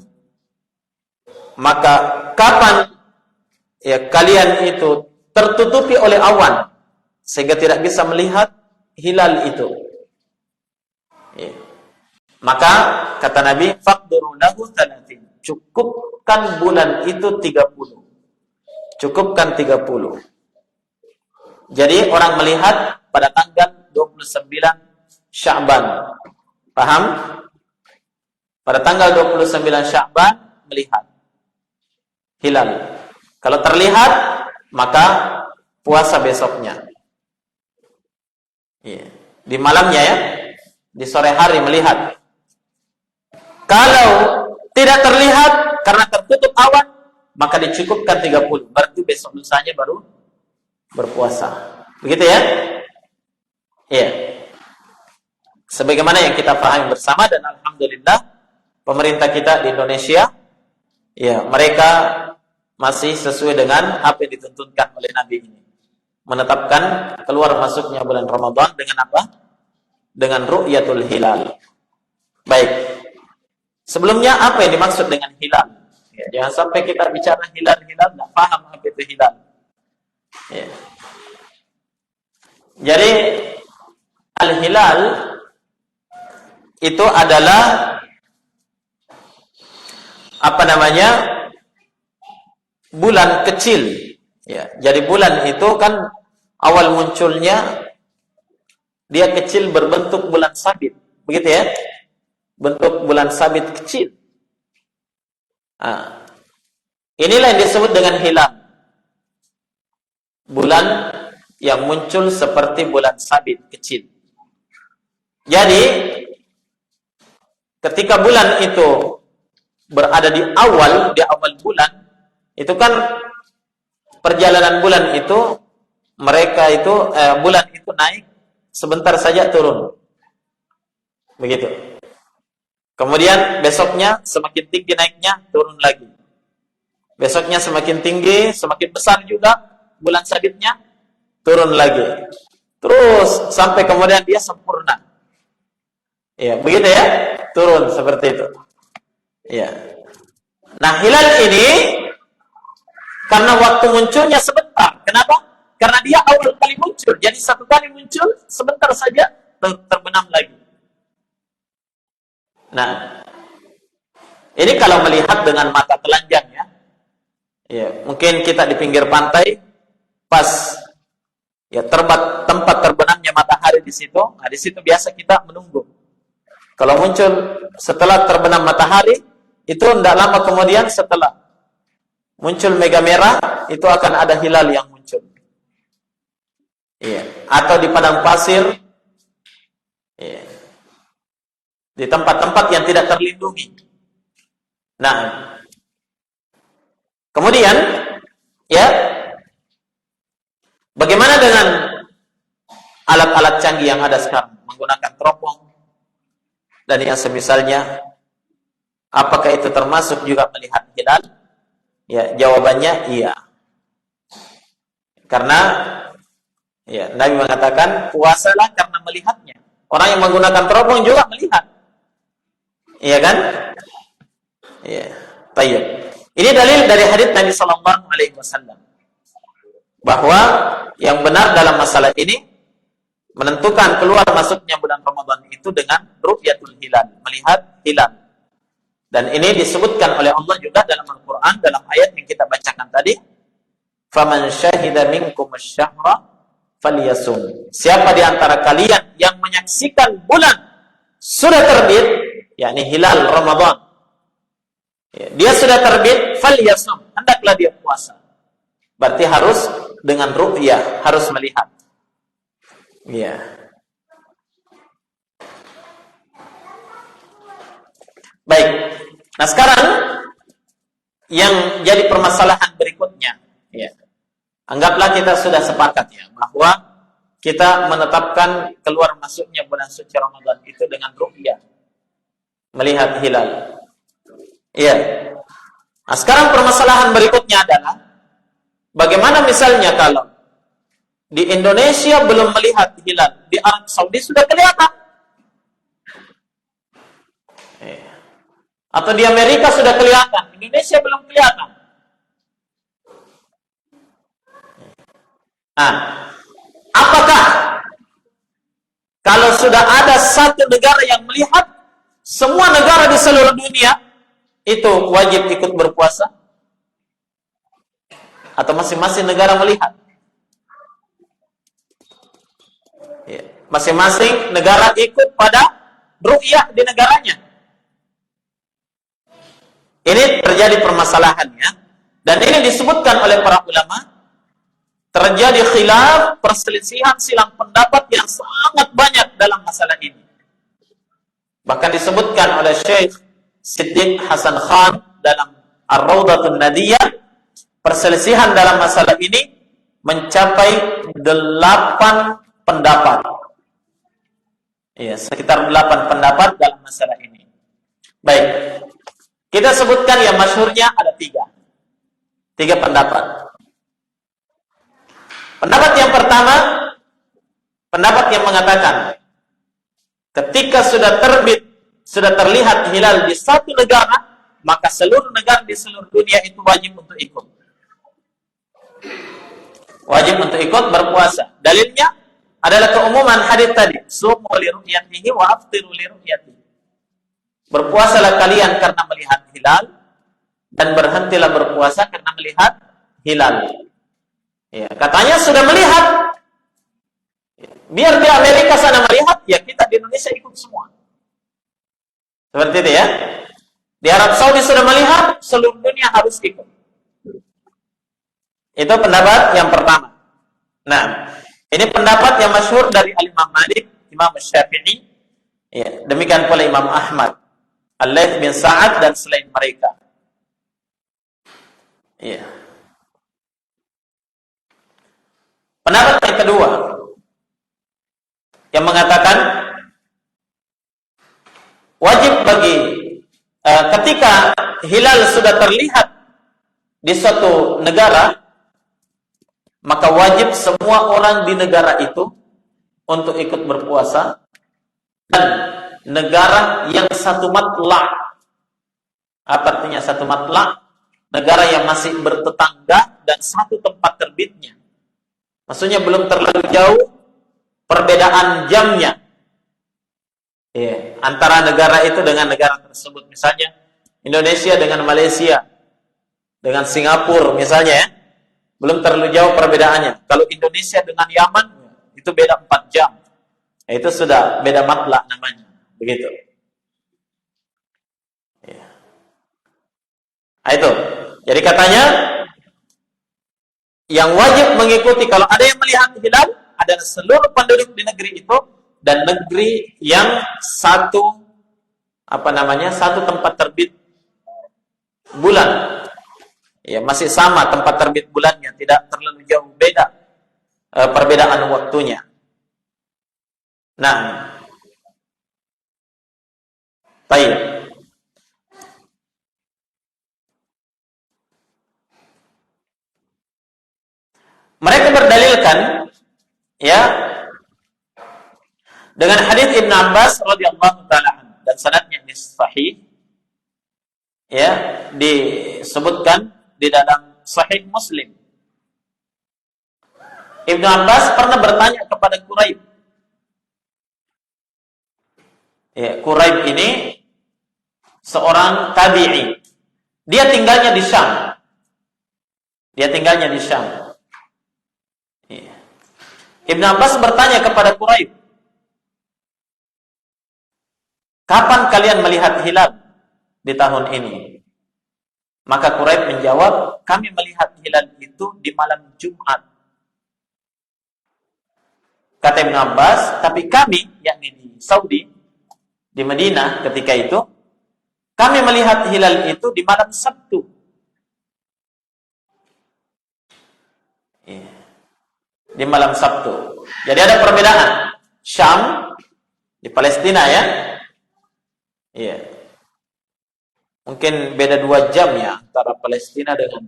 maka kapan, ya, kalian itu tertutupi oleh awan sehingga tidak bisa melihat hilal itu, ya, maka kata Nabi, faqduru lahu 30, cukupkan bulan itu 30. Cukupkan 30. Jadi orang melihat pada tanggal 29 Sya'ban. Paham? Pada tanggal 29 Sya'ban melihat hilal. Kalau terlihat, maka puasa besoknya. Ya. Di malamnya, ya. Di sore hari melihat. Kalau tidak terlihat karena tertutup awan, maka dicukupkan 30. Berarti besok lusanya baru berpuasa. Begitu, ya? Iya. Sebagaimana yang kita pahami bersama, dan alhamdulillah pemerintah kita di Indonesia, ya, mereka masih sesuai dengan apa yang ditentukan oleh Nabi ini. Menetapkan keluar masuknya bulan Ramadan dengan apa? Dengan ru'yatul hilal. Baik. Sebelumnya apa yang dimaksud dengan hilal? Ya, jangan sampai kita bicara hilal-hilal tidak paham apa itu hilal. Ya. Jadi al-hilal itu adalah bulan kecil. Ya, jadi bulan itu kan awal munculnya dia kecil berbentuk bulan sabit, begitu ya? Bentuk bulan sabit kecil. Nah, inilah yang disebut dengan hilal. Bulan yang muncul seperti bulan sabit kecil. Jadi ketika bulan itu berada di awal bulan, itu kan perjalanan bulan itu bulan itu naik sebentar saja turun. Begitu. Kemudian besoknya semakin tinggi naiknya, turun lagi. Besoknya semakin tinggi, semakin besar juga bulan sabitnya, turun lagi. Terus sampai kemudian dia sempurna. Ya, begitu ya? Turun seperti itu. Ya. Nah, hilal ini karena waktu munculnya sebentar. Kenapa? Karena dia awal kali muncul. Jadi satu kali muncul, sebentar saja terbenam lagi. Nah, ini kalau melihat dengan mata telanjang ya. Ya, mungkin kita di pinggir pantai pas ya tempat terbenamnya matahari di situ. Nah, di situ biasa kita menunggu. Kalau muncul setelah terbenam matahari, itu tidak lama kemudian setelah muncul mega merah, itu akan ada hilal yang muncul. Iya. Atau di padang pasir, iya. Di tempat-tempat yang tidak terlindungi. Nah, kemudian, ya, bagaimana dengan alat-alat canggih yang ada sekarang, menggunakan teropong dan yang semisalnya? Apakah itu termasuk juga melihat hilal? Ya, jawabannya iya. Karena ya, Nabi mengatakan puasalah karena melihatnya. Orang yang menggunakan teropong juga melihat. Iya kan? Iya. Baik. Ini dalil dari hadits Nabi sallallahu alaihi wasallam bahwa yang benar dalam masalah ini menentukan keluar masuknya bulan Ramadan itu dengan ru'yatul hilal, melihat hilal. Dan ini disebutkan oleh Allah juga dalam Al-Quran, dalam ayat yang kita bacakan tadi. فَمَنْ شَهِدَ مِنْكُمُ الشَّهْرَ فَلْيَصُمْ. Siapa di antara kalian yang menyaksikan bulan sudah terbit, yakni hilal Ramadan, ya, dia sudah terbit, فَلْيَصُمْ, hendaklah dia puasa. Berarti harus dengan ru'yah, harus melihat. Ya. Baik. Nah, sekarang yang jadi permasalahan berikutnya, ya. Anggaplah kita sudah sepakat ya bahwa kita menetapkan keluar masuknya bulan suci Ramadan itu dengan ru'yah, melihat hilal. Iya. Nah, sekarang permasalahan berikutnya adalah bagaimana misalnya kalau di Indonesia belum melihat hilal, di Arab Saudi sudah kelihatan. Atau di Amerika sudah kelihatan, Indonesia belum kelihatan. Nah, apakah kalau sudah ada satu negara yang melihat, semua negara di seluruh dunia itu wajib ikut berpuasa? Atau masing-masing negara melihat? Ya, masing-masing negara ikut pada ru'yah di negaranya. Ini terjadi permasalahannya, dan ini disebutkan oleh para ulama. Terjadi khilaf, perselisihan, silang pendapat yang sangat banyak dalam masalah ini. Bahkan disebutkan oleh Syekh Siddiq Hasan Khan dalam Ar-Rawdatun Nadiyah, perselisihan dalam masalah ini mencapai 8 pendapat. Iya, sekitar 8 pendapat dalam masalah ini. Baik. Kita sebutkan yang masyhurnya ada 3 pendapat. Pendapat yang pertama, pendapat yang mengatakan ketika sudah terbit, sudah terlihat hilal di satu negara, maka seluruh negara di seluruh dunia itu wajib untuk ikut. Wajib untuk ikut berpuasa. Dalilnya adalah keumuman hadits tadi, sumu li ru'yatihi wa aftiru li ru'yatihi. berpuasalah kalian karena melihat hilal, dan berhentilah berpuasa karena melihat hilal. Ya, katanya sudah melihat. Biar di Amerika sana melihat, ya kita di Indonesia ikut semua. Seperti itu ya. Di Arab Saudi sudah melihat, seluruh dunia harus ikut. Itu pendapat yang pertama. Nah, ini pendapat yang masyhur dari Imam Malik, Imam Syafi'i, ya, demikian pula Imam Ahmad, Al-Laits bin Sa'ad dan selain mereka. Ya. Pendapat yang kedua yang mengatakan wajib bagi ketika hilal sudah terlihat di suatu negara, maka wajib semua orang di negara itu untuk ikut berpuasa, dan negara yang satu matla'. Apa artinya satu matla'? Negara yang masih bertetangga dan satu tempat terbitnya. Maksudnya belum terlalu jauh perbedaan jamnya. Ya, antara negara itu dengan negara tersebut. Misalnya Indonesia dengan Malaysia, dengan Singapura misalnya ya. Belum terlalu jauh perbedaannya. Kalau Indonesia dengan Yaman, itu beda 4 jam. Nah, itu sudah beda matla namanya. Begitu. Ya. Nah, itu. Jadi katanya, yang wajib mengikuti kalau ada yang melihat hilal adalah seluruh penduduk di negeri itu, dan negeri yang satu tempat terbit bulan. Ya, masih sama tempat terbit bulannya, tidak terlalu jauh beda perbedaan waktunya. Nah, baik. Mereka berdalilkan ya dengan hadis Ibnu Abbas radhiyallahu taala dan sanadnya ini sahih, ya, disebutkan di dalam Sahih Muslim. Ibnu Abbas pernah bertanya kepada Quraib. Ya, Quraib ini seorang tabi'i. Dia tinggalnya di Syam. Ya. Ibnu Abbas bertanya kepada Quraib, kapan kalian melihat hilal di tahun ini? Maka Quraib menjawab, kami melihat hilal itu di malam Jumat. Kata Ibnu Abbas, tapi kami, yakni di Saudi, di Madinah ketika itu, kami melihat hilal itu di malam Sabtu. Di malam Sabtu. Jadi ada perbedaan. Syam di Palestina ya. Iya. Mungkin beda 2 jam ya antara Palestina dengan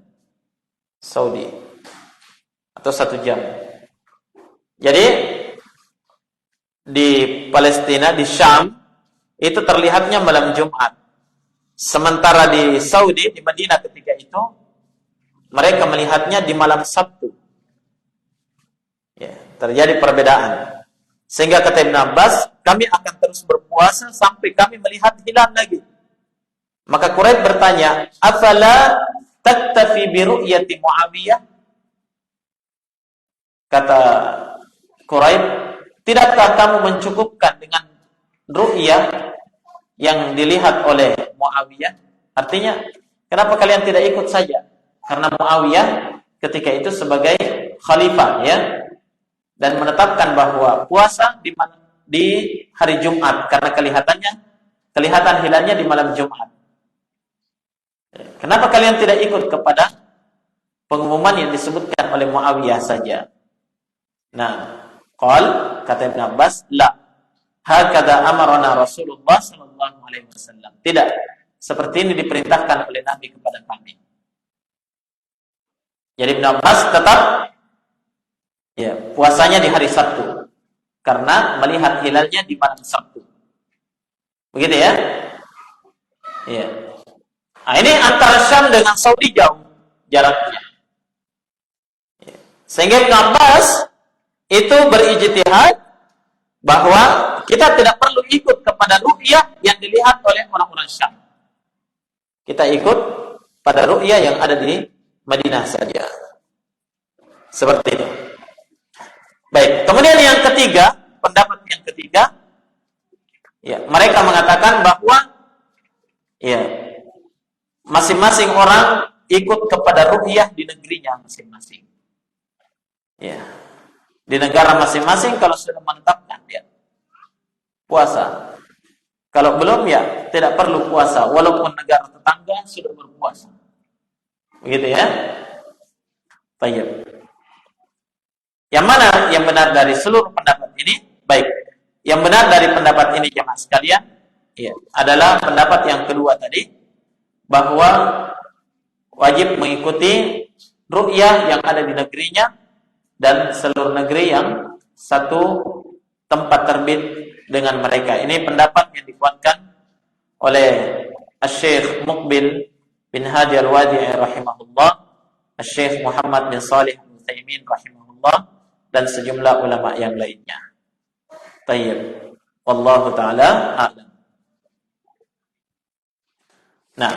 Saudi. Atau 1 jam. Jadi di Palestina, di Syam, itu terlihatnya malam Jumat. Sementara di Saudi, di Madinah ketika itu, mereka melihatnya di malam Sabtu. Ya, terjadi perbedaan. Sehingga kata Ibn Abbas, kami akan terus berpuasa sampai kami melihat hilal lagi. Maka Quraib bertanya, afala taktafi bi ru'yati Muawiyah? Kata Quraib, tidakkah kamu mencukupkan dengan ru'yah yang dilihat oleh Muawiyah? Artinya, kenapa kalian tidak ikut saja? Karena Muawiyah ketika itu sebagai khalifah ya, dan menetapkan bahwa puasa di hari Jumat karena kelihatan hilalnya di malam Jumat. Kenapa kalian tidak ikut kepada pengumuman yang disebutkan oleh Muawiyah saja? Nah, kata Ibn Abbas, la hakadha amarana Rasulullah sallallahu alaihi wasallam. Tidak, seperti ini diperintahkan oleh Nabi kepada kami. Jadi Ibn Abbas tetap ya, puasanya di hari Sabtu karena melihat hilalnya di malam Sabtu. Begitu ya? Iya. Nah, ini antara Syam dengan Saudi jauh jaraknya. Sehingga Ibn Abbas itu berijtihad bahwa kita tidak perlu ikut kepada ru'yah yang dilihat oleh orang-orang Syam. Kita ikut pada ru'yah yang ada di Madinah saja. Seperti itu. Baik, kemudian yang ketiga, pendapat yang ketiga, ya, mereka mengatakan bahwa ya, masing-masing orang ikut kepada ru'yah di negerinya masing-masing. Ya. Di negara masing-masing kalau sudah menetapkan ya puasa. Kalau belum ya tidak perlu puasa walaupun negara tetangga sudah berpuasa. Begitu ya. Baik. Yang mana yang benar dari seluruh pendapat ini? Baik. Yang benar dari pendapat ini jemaah sekalian ya, adalah pendapat yang kedua tadi, bahwa wajib mengikuti ru'yah yang ada di negerinya dan seluruh negeri yang satu tempat terbit dengan mereka. Ini pendapat yang dikuatkan oleh Syekh Muqbil bin Hadi Al-Wadi'i rahimahullah, Syekh Muhammad bin Shalih Al-Utsaimin rahimahullah, dan sejumlah ulama yang lainnya. Tayyib. Wallahu ta'ala a'lam. Nah,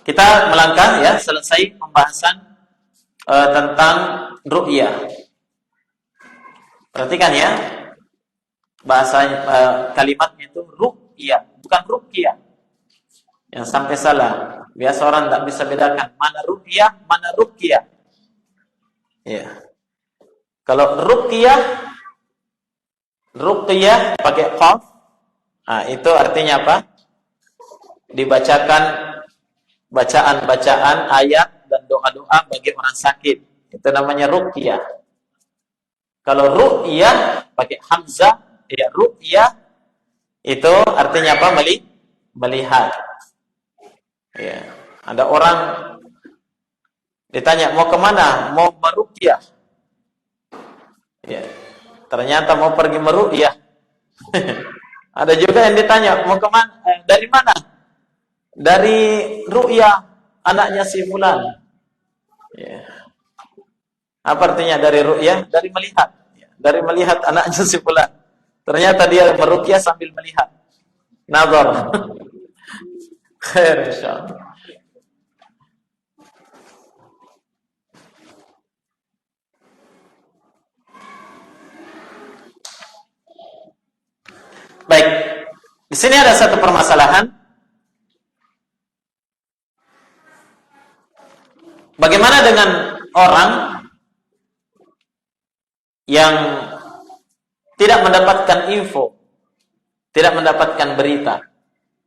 kita melangkah ya, selesai pembahasan tentang ru'yah. Perhatikan ya, bahasa kalimatnya itu ru'yah, bukan ruqyah. Yang sampai salah. Biasa orang tak bisa bedakan mana ru'yah, mana ruqyah. Ya. Kalau ruqyah pakai qaf, nah, itu artinya apa? Dibacakan bacaan-bacaan ayat dan doa-doa bagi orang sakit. Itu namanya ruqyah. Kalau ru'yah pakai hamzah, ya ru'yah itu artinya apa? Melihat. Ya. Ada orang ditanya mau kemana? Mau meruqyah. Ya. Ternyata mau pergi meruqyah. Ada juga yang ditanya mau kemana? Dari mana? Dari ru'yah anaknya si fulan. Ya. Apa artinya dari ru'yah? Dari melihat. Ya. Dari melihat anaknya si fulan. Ternyata dia meruqyah sambil melihat. Nazar. Khair insyaallah. Baik. Di sini ada satu permasalahan. Bagaimana dengan orang yang tidak mendapatkan info, tidak mendapatkan berita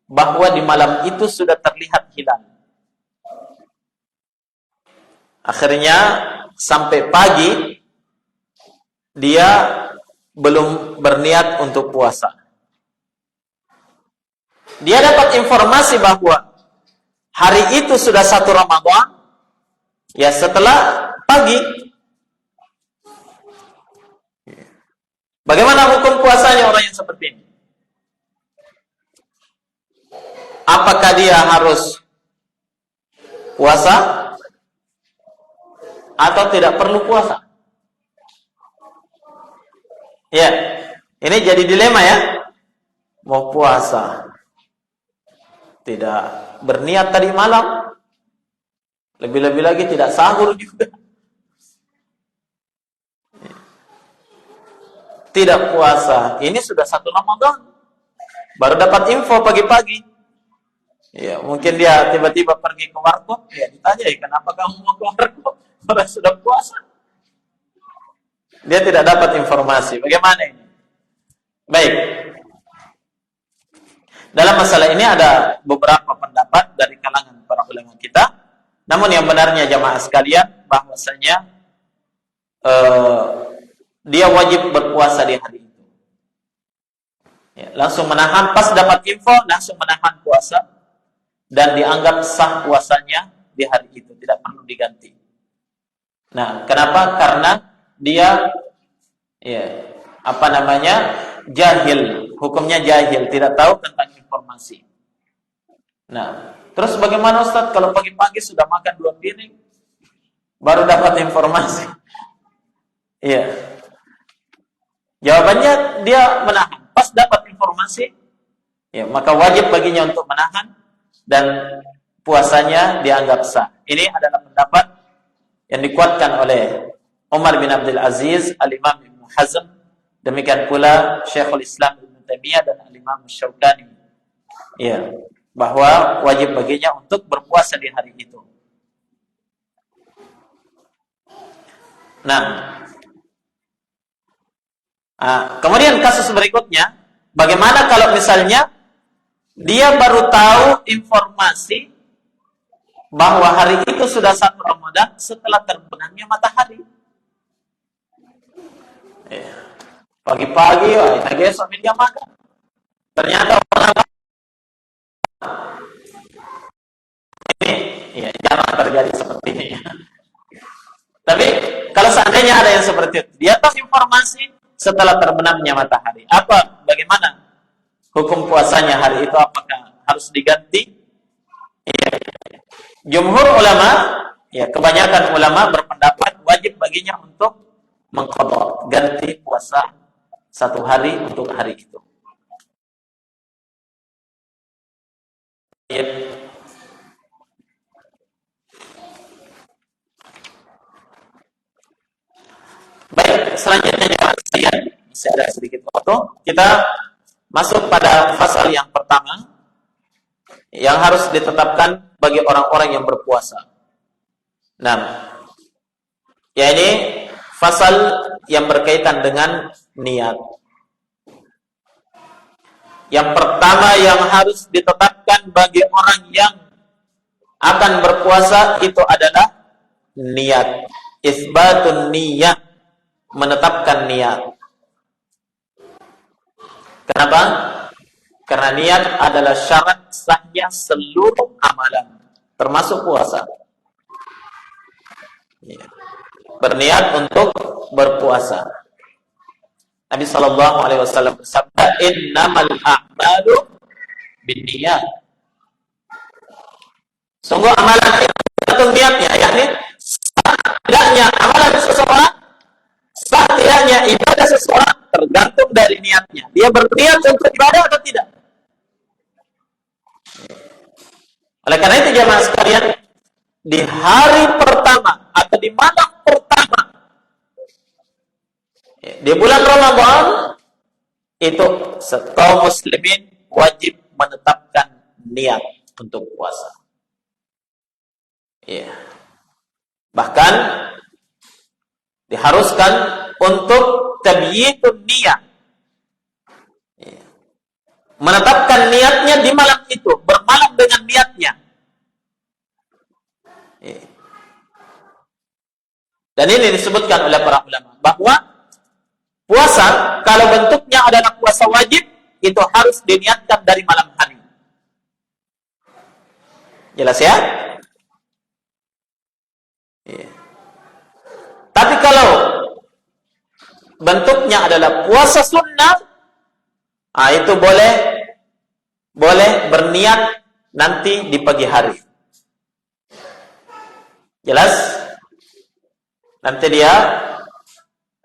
bahwa di malam itu sudah terlihat hilal? Akhirnya sampai pagi dia belum berniat untuk puasa. Dia dapat informasi bahwa hari itu sudah 1 Ramadan, ya setelah pagi. Bagaimana hukum puasanya orang yang seperti ini? Apakah dia harus puasa atau tidak perlu puasa? Ya, ini jadi dilema ya. Mau puasa, tidak berniat tadi malam, lebih-lebih lagi tidak sahur juga. Tidak puasa. Ini sudah 1 Ramadan. Baru dapat info pagi-pagi. Ya, mungkin dia tiba-tiba pergi ke warkop, ya ditanya, kenapa kamu mau ke warkop? Orang sudah puasa. Dia tidak dapat informasi. Bagaimana ini? Baik. Dalam masalah ini ada beberapa pendapat dari kalangan para ulama kita. Namun yang benarnya jamaah sekalian, bahwasanya dia wajib berpuasa di hari itu. Ya, langsung menahan, pas dapat info langsung menahan puasa dan dianggap sah puasanya di hari itu, tidak perlu diganti. Nah, kenapa? Karena dia jahil, hukumnya jahil, tidak tahu tentang informasi. Nah, terus bagaimana Ustaz kalau pagi-pagi sudah makan 2 piring baru dapat informasi? Iya. Jawabannya dia menahan. Pas dapat informasi, ya maka wajib baginya untuk menahan dan puasanya dianggap sah. Ini adalah pendapat yang dikuatkan oleh Umar bin Abdul Aziz, Al-Imam Ibnu Hazm, demikian pula Syekhul Islam Ibnu Taimiyah dan Al-Imam Syaukani. Ya, bahwa wajib baginya untuk berpuasa di hari itu. Nah, kemudian kasus berikutnya, bagaimana kalau misalnya dia baru tahu informasi bahwa hari itu sudah 1 Ramadan setelah terbenamnya matahari. Pagi-pagi, lagi esok dia makan. Ternyata orang ini, ya jarang terjadi seperti ini. Tapi kalau seandainya ada yang seperti itu, dia tahu informasi setelah terbenamnya matahari. Bagaimana hukum puasanya hari itu? Apakah harus diganti? Ya. Jumhur ulama, ya kebanyakan ulama berpendapat wajib baginya untuk mengqadha, ganti puasa 1 hari untuk hari itu. Ya. Baik, selanjutnya jemaah sekalian, masih ada sedikit waktu. Kita masuk pada fasal yang pertama yang harus ditetapkan bagi orang-orang yang berpuasa. Nah, ya ini fasal yang berkaitan dengan niat. Yang pertama yang harus ditetapkan bagi orang yang akan berpuasa itu adalah niat. Isbatun niyah, menetapkan niat. Kenapa? Karena niat adalah syarat sahnya seluruh amalan, termasuk puasa. Berniat untuk berpuasa. Nabi sallallahu alaihi wasallam bersabda, "Innamal a'malu binniyat." Sungguh amalan itu tergantung niatnya, yakni tidaknya amalan seseorang, tidaknya ibadah seseorang tergantung dari niatnya. Dia berniat untuk ibadah atau tidak? Oleh karena itu jemaah sekalian, di hari pertama atau di malam pertama di bulan Ramadan itu kaum muslimin wajib menetapkan niat untuk puasa. Ya. Bahkan diharuskan untuk tabyitun niyah. Ya. Menetapkan niatnya di malam itu, bermalam dengan niatnya. Ya. Dan ini disebutkan oleh para ulama bahwa puasa kalau bentuknya adalah puasa wajib itu harus diniatkan dari malam hari. Jelas ya? Ya. Tapi kalau bentuknya adalah puasa sunnah, itu boleh berniat nanti di pagi hari. Jelas? Nanti dia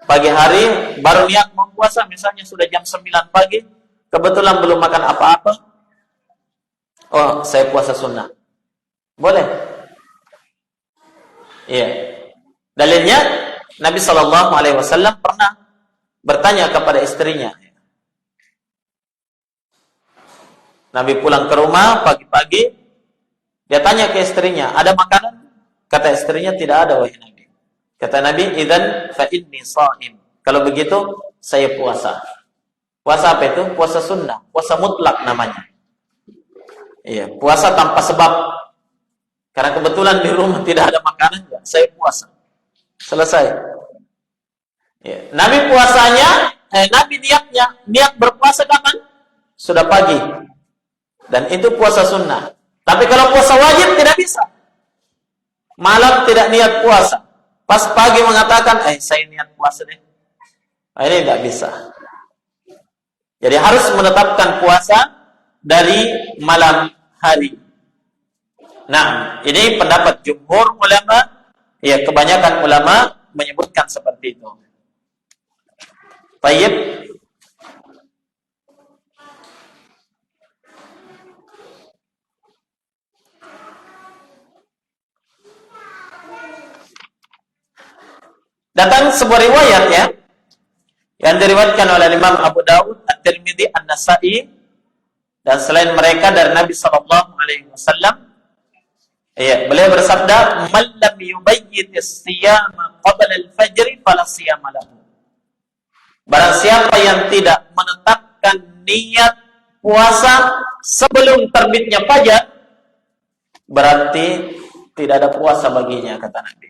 pagi hari baru niat mau puasa, misalnya sudah jam 9 pagi, kebetulan belum makan apa-apa. Oh, saya puasa sunnah. Boleh. Iya. Dalilnya Nabi sallallahu alaihi wasallam pernah bertanya kepada istrinya. Nabi pulang ke rumah pagi-pagi, dia tanya ke istrinya, "Ada makanan?" Kata istrinya, "Tidak ada, wahai Nabi." Kata Nabi, "Idzan fa inni shaim." Kalau begitu, saya puasa. Puasa apa itu? Puasa sunnah, puasa mutlak namanya. Iya, puasa tanpa sebab. Karena kebetulan di rumah tidak ada makanan, ya, saya puasa. Selesai. Ya. Nabi puasanya, Nabi niat berpuasa kapan? Sudah pagi. Dan itu puasa sunnah. Tapi kalau puasa wajib tidak bisa. Malam tidak niat puasa. Pas pagi mengatakan, saya niat puasa deh. Ini tidak bisa. Jadi harus menetapkan puasa dari malam hari. Nah, ini pendapat jumhur ulama, ya kebanyakan ulama menyebutkan seperti itu. Tayyib. Datang sebuah riwayat ya, yang diriwayatkan oleh Imam Abu Dawud, At-Tirmidzi, An-Nasa'i, dan selain mereka dari Nabi sallallahu alaihi wasallam. Ya, beliau bersabda, "Man lam yubayyit as-siyama qabla al-fajr fala siyama lahu." Barang siapa yang tidak menetapkan niat puasa sebelum terbitnya fajar, berarti tidak ada puasa baginya, kata Nabi.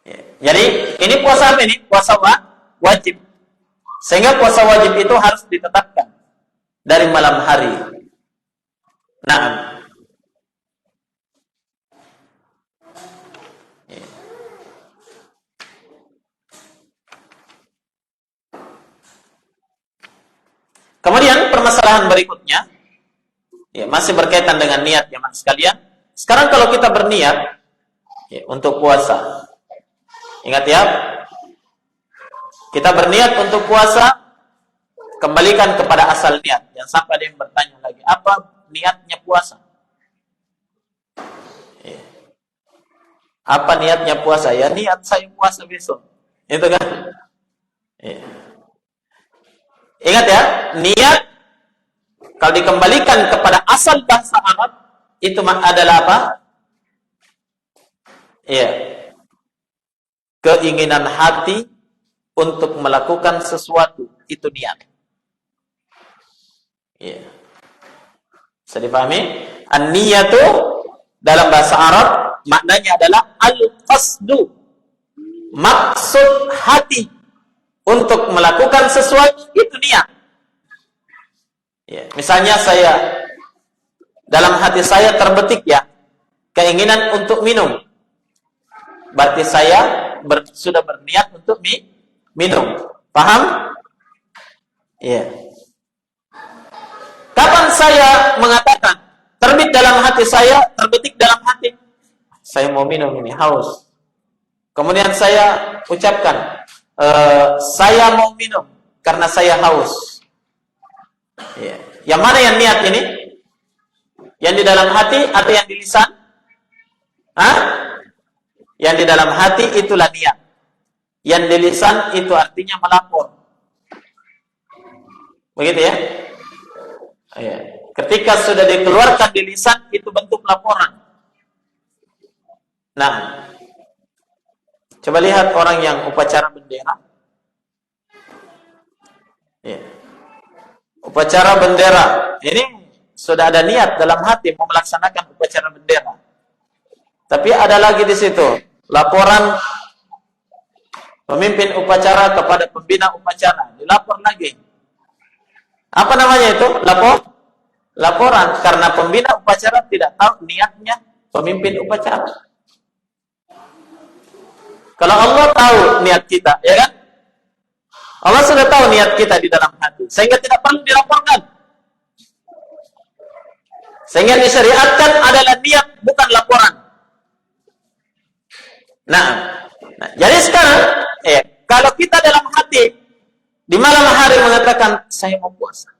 Ya. Jadi ini puasa apa ini? Puasa wajib. Sehingga puasa wajib itu harus ditetapkan dari malam hari. Nah, kemudian permasalahan berikutnya, ya, masih berkaitan dengan niat ya mas sekalian. Sekarang kalau kita berniat ya, untuk puasa, ingat ya, kita berniat untuk puasa, kembalikan kepada asal niat. Jangan sampai ada yang bertanya lagi, apa niatnya puasa? Ya. Apa niatnya puasa? Ya niat saya puasa besok, itu kan? Ya. Ingat ya, niat kalau dikembalikan kepada asal bahasa Arab itu adalah apa? Iya. Keinginan hati untuk melakukan sesuatu, itu niat. Iya. Bisa dipahami? An-niyatu dalam bahasa Arab maknanya adalah al-qasdu. Maksud hati untuk melakukan sesuatu, itu niat. Ya, misalnya saya, dalam hati saya terbetik ya, keinginan untuk minum. Berarti saya sudah berniat untuk minum. Paham? Iya. Kapan saya mengatakan, terbit dalam hati saya, terbetik dalam hati, saya mau minum ini, haus. Kemudian saya ucapkan, saya mau minum karena saya haus. Ya. Yang mana yang niat ini? Yang di dalam hati atau yang di lisan? Hah? Yang di dalam hati itulah niat. Yang di lisan itu artinya melapor. Begitu ya? Ya. Ketika sudah dikeluarkan di lisan, itu bentuk laporan. Nah, coba lihat orang yang upacara bendera. Ya. Upacara bendera ini sudah ada niat dalam hati mau melaksanakan upacara bendera. Tapi ada lagi di situ laporan pemimpin upacara kepada pembina upacara, dilapor lagi. Apa namanya itu? Laporan karena pembina upacara tidak tahu niatnya pemimpin upacara. Kalau Allah tahu niat kita, ya kan? Allah sudah tahu niat kita di dalam hati, sehingga tidak perlu dilaporkan. Sehingga disyariatkan adalah niat, bukan laporan. Nah, jadi sekarang, kalau kita dalam hati di malam hari mengatakan saya mau puasa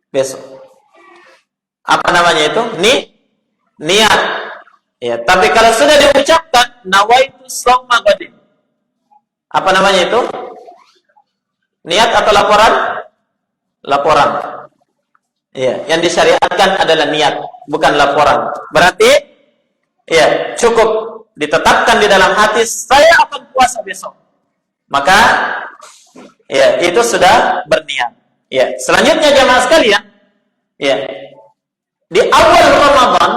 besok, apa namanya itu? Niat. Ya, tapi kalau sudah diucapkan nawaitu shauma ghadin, apa namanya itu? Niat atau laporan? Laporan. Ya, yang disyariatkan adalah niat, bukan laporan. Berarti, ya cukup ditetapkan di dalam hati saya akan puasa besok. Maka, ya itu sudah berniat. Ya, selanjutnya jemaah sekalian, ya di awal Ramadan,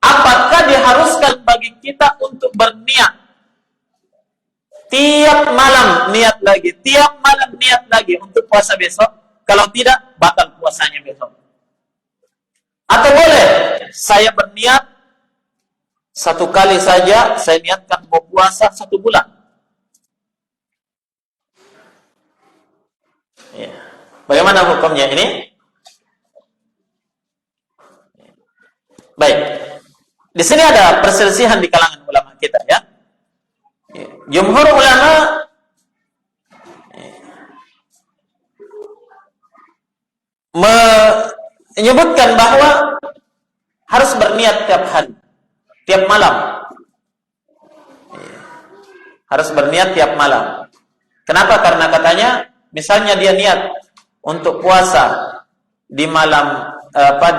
apakah diharuskan bagi kita untuk berniat? Tiap malam niat lagi, tiap malam niat lagi untuk puasa besok. Kalau tidak, batal puasanya besok. Atau boleh saya berniat satu kali saja, saya niatkan mau puasa 1 bulan. Ya. Bagaimana hukumnya ini? Baik. Di sini ada perselisihan di kalangan ulama kita ya. Jumhur ulama menyebutkan bahwa harus berniat tiap hari, tiap malam. Harus berniat tiap malam. Kenapa? Karena katanya, misalnya dia niat untuk puasa di malam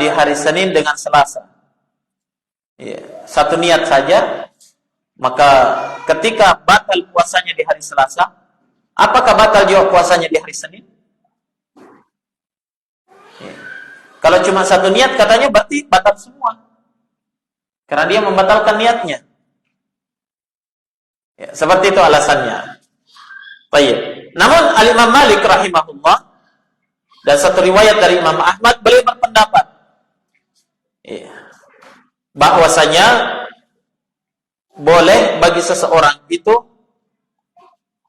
di hari Senin dengan Selasa. Satu niat saja, maka ketika batal puasanya di hari Selasa, apakah batal juga puasanya di hari Senin? Kalau cuma satu niat, katanya berarti batal semua. Karena dia membatalkan niatnya. Seperti itu alasannya. Baik. Namun Al-Imam Malik rahimahullah dan satu riwayat dari Imam Ahmad, beliau berpendapat bahwasanya boleh bagi seseorang itu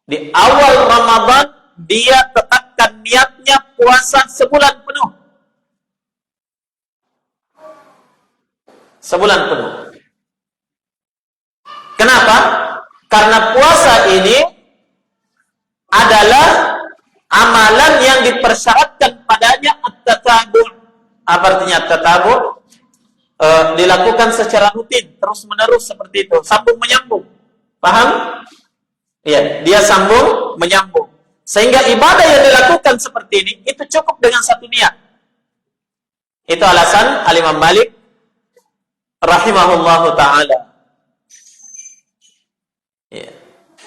di awal Ramadan dia tetapkan niatnya puasa sebulan penuh. Sebulan penuh. Kenapa? Karena puasa ini adalah amalan yang dipersyaratkan padanya at-tatabu'. Apa artinya at-tatabu'? Dilakukan secara rutin, terus-menerus seperti itu, sambung menyambung. Paham? Ya, dia sambung menyambung. Sehingga ibadah yang dilakukan seperti ini itu cukup dengan satu niat. Itu alasan Al-Imam Malik rahimahullahu taala. Ya.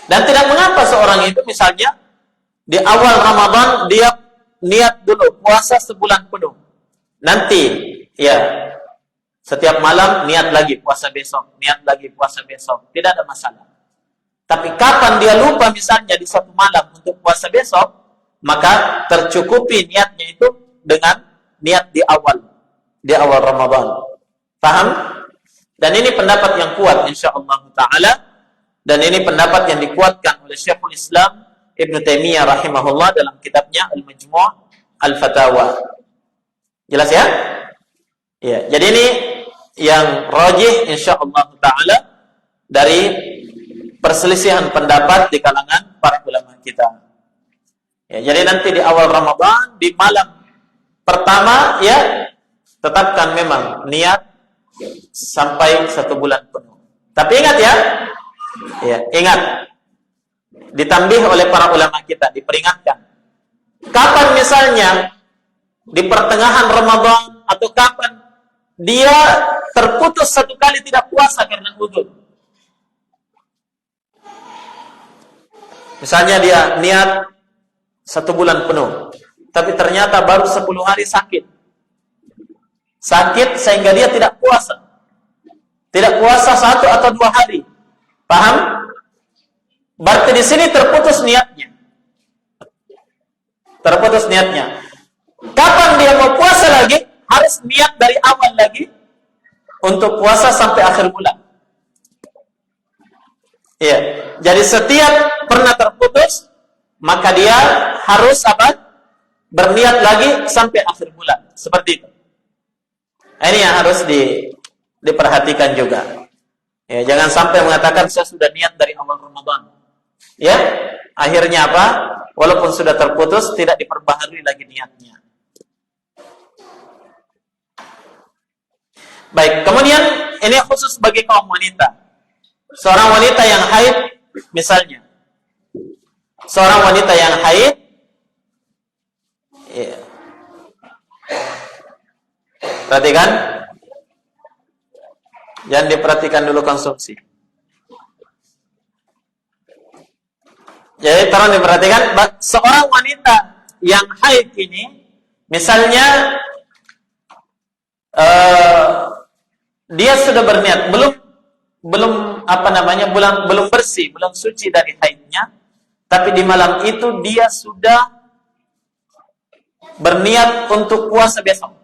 Dan tidak mengapa seorang itu misalnya di awal Ramadan dia niat dulu puasa sebulan penuh. Nanti ya setiap malam niat lagi puasa besok, niat lagi puasa besok, tidak ada masalah. Tapi kapan dia lupa misalnya di satu malam untuk puasa besok, maka tercukupi niatnya itu dengan niat di awal Ramadan. Paham? Dan ini pendapat yang kuat insyaallah taala, dan ini pendapat yang dikuatkan oleh Syekhul Islam Ibnu Taimiyah rahimahullah dalam kitabnya Al-Majmu' Al-Fatawa. Jelas ya? Ya, jadi ini yang rajih insyaallah taala dari perselisihan pendapat di kalangan para ulama kita. Ya, jadi nanti di awal Ramadan di malam pertama ya tetapkan memang niat sampai 1 bulan penuh. Tapi ingat ya, ingat, ditambih oleh para ulama kita, diperingatkan. Kapan misalnya di pertengahan Ramadan atau kapan dia terputus 1 kali tidak puasa karena uzur. Misalnya dia niat 1 bulan penuh, tapi ternyata baru 10 hari sakit. Sakit sehingga dia tidak puasa. Tidak puasa 1 atau 2 hari. Paham? Berarti di sini terputus niatnya. Terputus niatnya. Kapan dia mau puasa lagi? Harus niat dari awal lagi untuk puasa sampai akhir bulan. Iya. Jadi setiap pernah terputus, maka dia harus berniat lagi sampai akhir bulan. Seperti itu. Ini yang harus diperhatikan juga. Ya, jangan sampai mengatakan saya sudah niat dari awal Ramadan. Ya, akhirnya apa? Walaupun sudah terputus, tidak diperbaharui lagi niatnya. Baik, kemudian ini khusus bagi kaum wanita. Seorang wanita yang haid, misalnya. Seorang wanita yang haid, ya. Perhatikan. Jangan diperhatikan dulu konsumsi. Jadi tolong diperhatikan, seorang wanita yang haid ini, misalnya dia sudah berniat, belum bersih, belum suci dari haidnya, tapi di malam itu dia sudah berniat untuk puasa besok.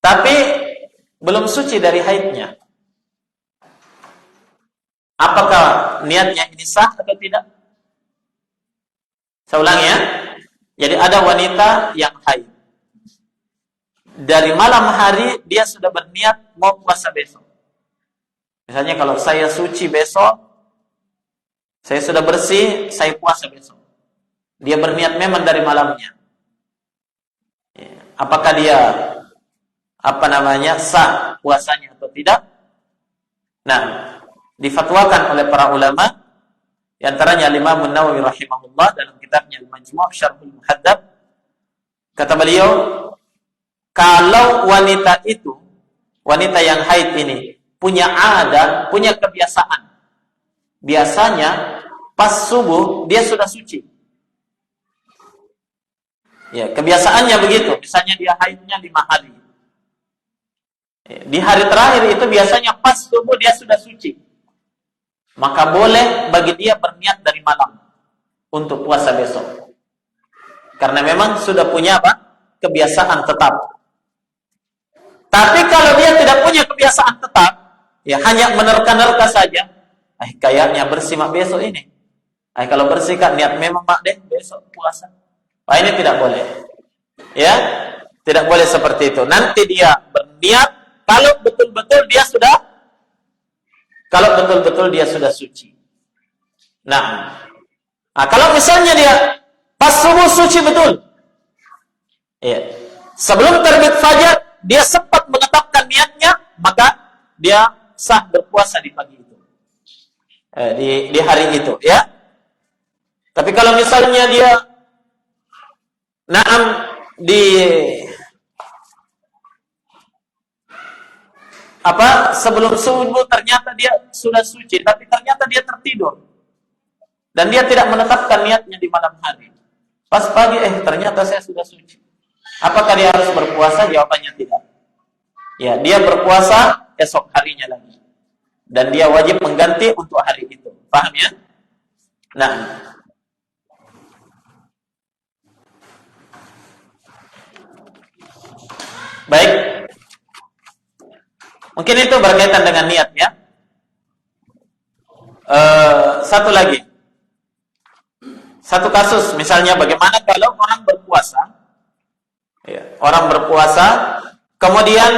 Tapi belum suci dari haidnya. Apakah niatnya ini sah atau tidak? Saya ulangi ya. Jadi ada wanita yang haid. Dari malam hari dia sudah berniat mau puasa besok. Misalnya kalau saya suci besok, saya sudah bersih, saya puasa besok. Dia berniat memang dari malamnya. Apakah dia sah puasanya atau tidak? Nah, difatwakan oleh para ulama, di antaranya Imam An-Nawawi rahimahullah dalam kitabnya Al-Majmu' Syarhul Muhadzab, kata beliau, kalau wanita yang haid ini punya adat, punya kebiasaan, biasanya pas subuh dia sudah suci. Ya, kebiasaannya begitu. Misalnya dia haidnya 5 hari. Di hari terakhir itu biasanya pas subuh dia sudah suci. Maka boleh bagi dia berniat dari malam untuk puasa besok. Karena memang sudah punya kebiasaan tetap. Tapi kalau dia tidak punya kebiasaan tetap, ya hanya menerka-nerka saja, kayaknya bersih mak besok ini. Kalau bersih kan niat memang mak deh besok puasa. Ini tidak boleh. Ya, tidak boleh seperti itu. Nanti dia berniat kalau betul-betul dia sudah suci. Nah, kalau misalnya dia pas subuh suci betul, ya, sebelum terbit fajar dia sempat menetapkan niatnya, maka dia sah berpuasa di pagi itu, di hari itu, ya. Tapi kalau misalnya dia sebelum subuh ternyata dia sudah suci, tapi ternyata dia tertidur dan dia tidak menetapkan niatnya di malam hari. Pas pagi ternyata saya sudah suci. Apakah dia harus berpuasa? Jawabannya tidak. Ya, dia berpuasa esok harinya lagi. Dan dia wajib mengganti untuk hari itu. Paham ya? Nah, baik. Mungkin itu berkaitan dengan niat ya. Satu lagi. Satu kasus, misalnya bagaimana kalau orang berpuasa, ya, orang berpuasa, kemudian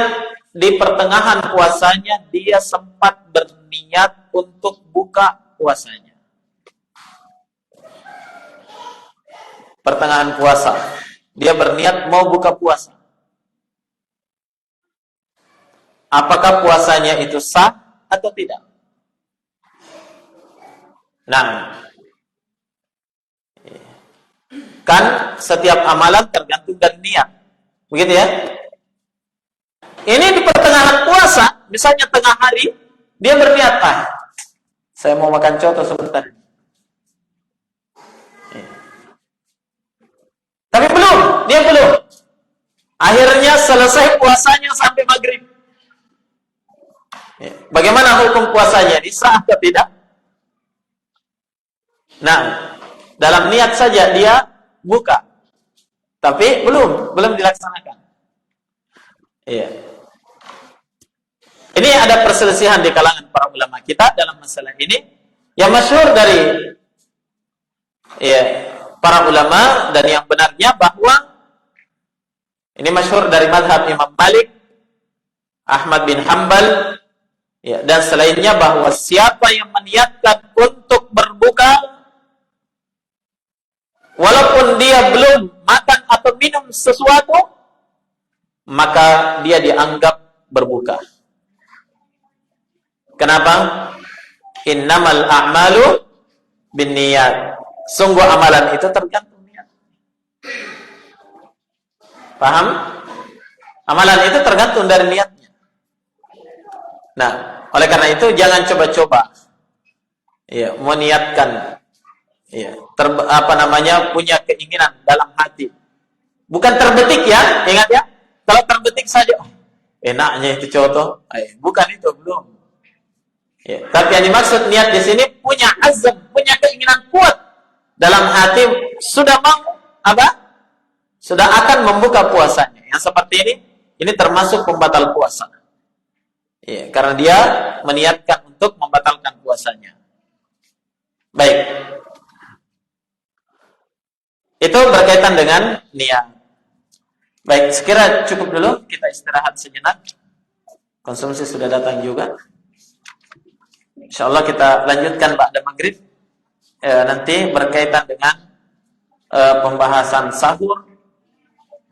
di pertengahan puasanya dia sempat berniat untuk buka puasanya. Pertengahan puasa, dia berniat mau buka puasa. Apakah puasanya itu sah atau tidak? Nah, kan setiap amalan tergantung dari niat. Begitu ya? Ini di pertengahan puasa, misalnya tengah hari, dia berniat, saya mau makan coto sebentar. Tapi dia belum. Akhirnya selesai puasanya sampai maghrib. Bagaimana hukum puasanya? Sah atau tidak? Nah, dalam niat saja dia buka, tapi belum dilaksanakan. Iya. Ini ada perselisihan di kalangan para ulama kita dalam masalah ini. Yang masyhur dari para ulama dan yang benarnya bahwa ini masyhur dari mazhab Imam Malik, Ahmad bin Hanbal, dan selainnya, bahwa siapa yang meniatkan untuk berbuka walaupun dia belum makan atau minum sesuatu, maka dia dianggap berbuka. Kenapa? Innamal a'malu binniyat. Sungguh amalan itu tergantung niat. Paham? Amalan itu tergantung dari niatnya. Nah, oleh karena itu jangan coba-coba meniatkan punya keinginan dalam hati. Bukan terbetik ya, ingat ya. Kalau terbetik saja, enaknya itu contoh, bukan itu, belum. Tapi yang dimaksud niat di sini punya azam, punya keinginan kuat dalam hati, sudah mau sudah akan membuka puasanya. Yang seperti ini termasuk pembatal puasa. Karena dia meniatkan untuk membatalkan puasanya. Baik. Itu berkaitan dengan niat. Baik, sekira cukup dulu, kita istirahat sejenak. Konsumsi sudah datang juga. InsyaAllah kita lanjutkan ba'da maghrib. Nanti berkaitan dengan pembahasan sahur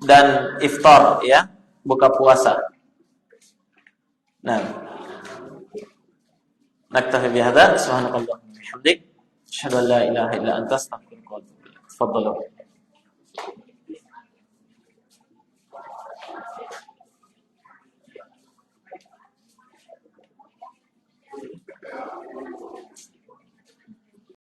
dan iftar, ya, buka puasa. Nah, naktafi bihadza, subhanakallahumma wa bihamdik, asyhadu an la ilaha illa anta, astaghfiruka wa atubu ilaik. Tafadhalu.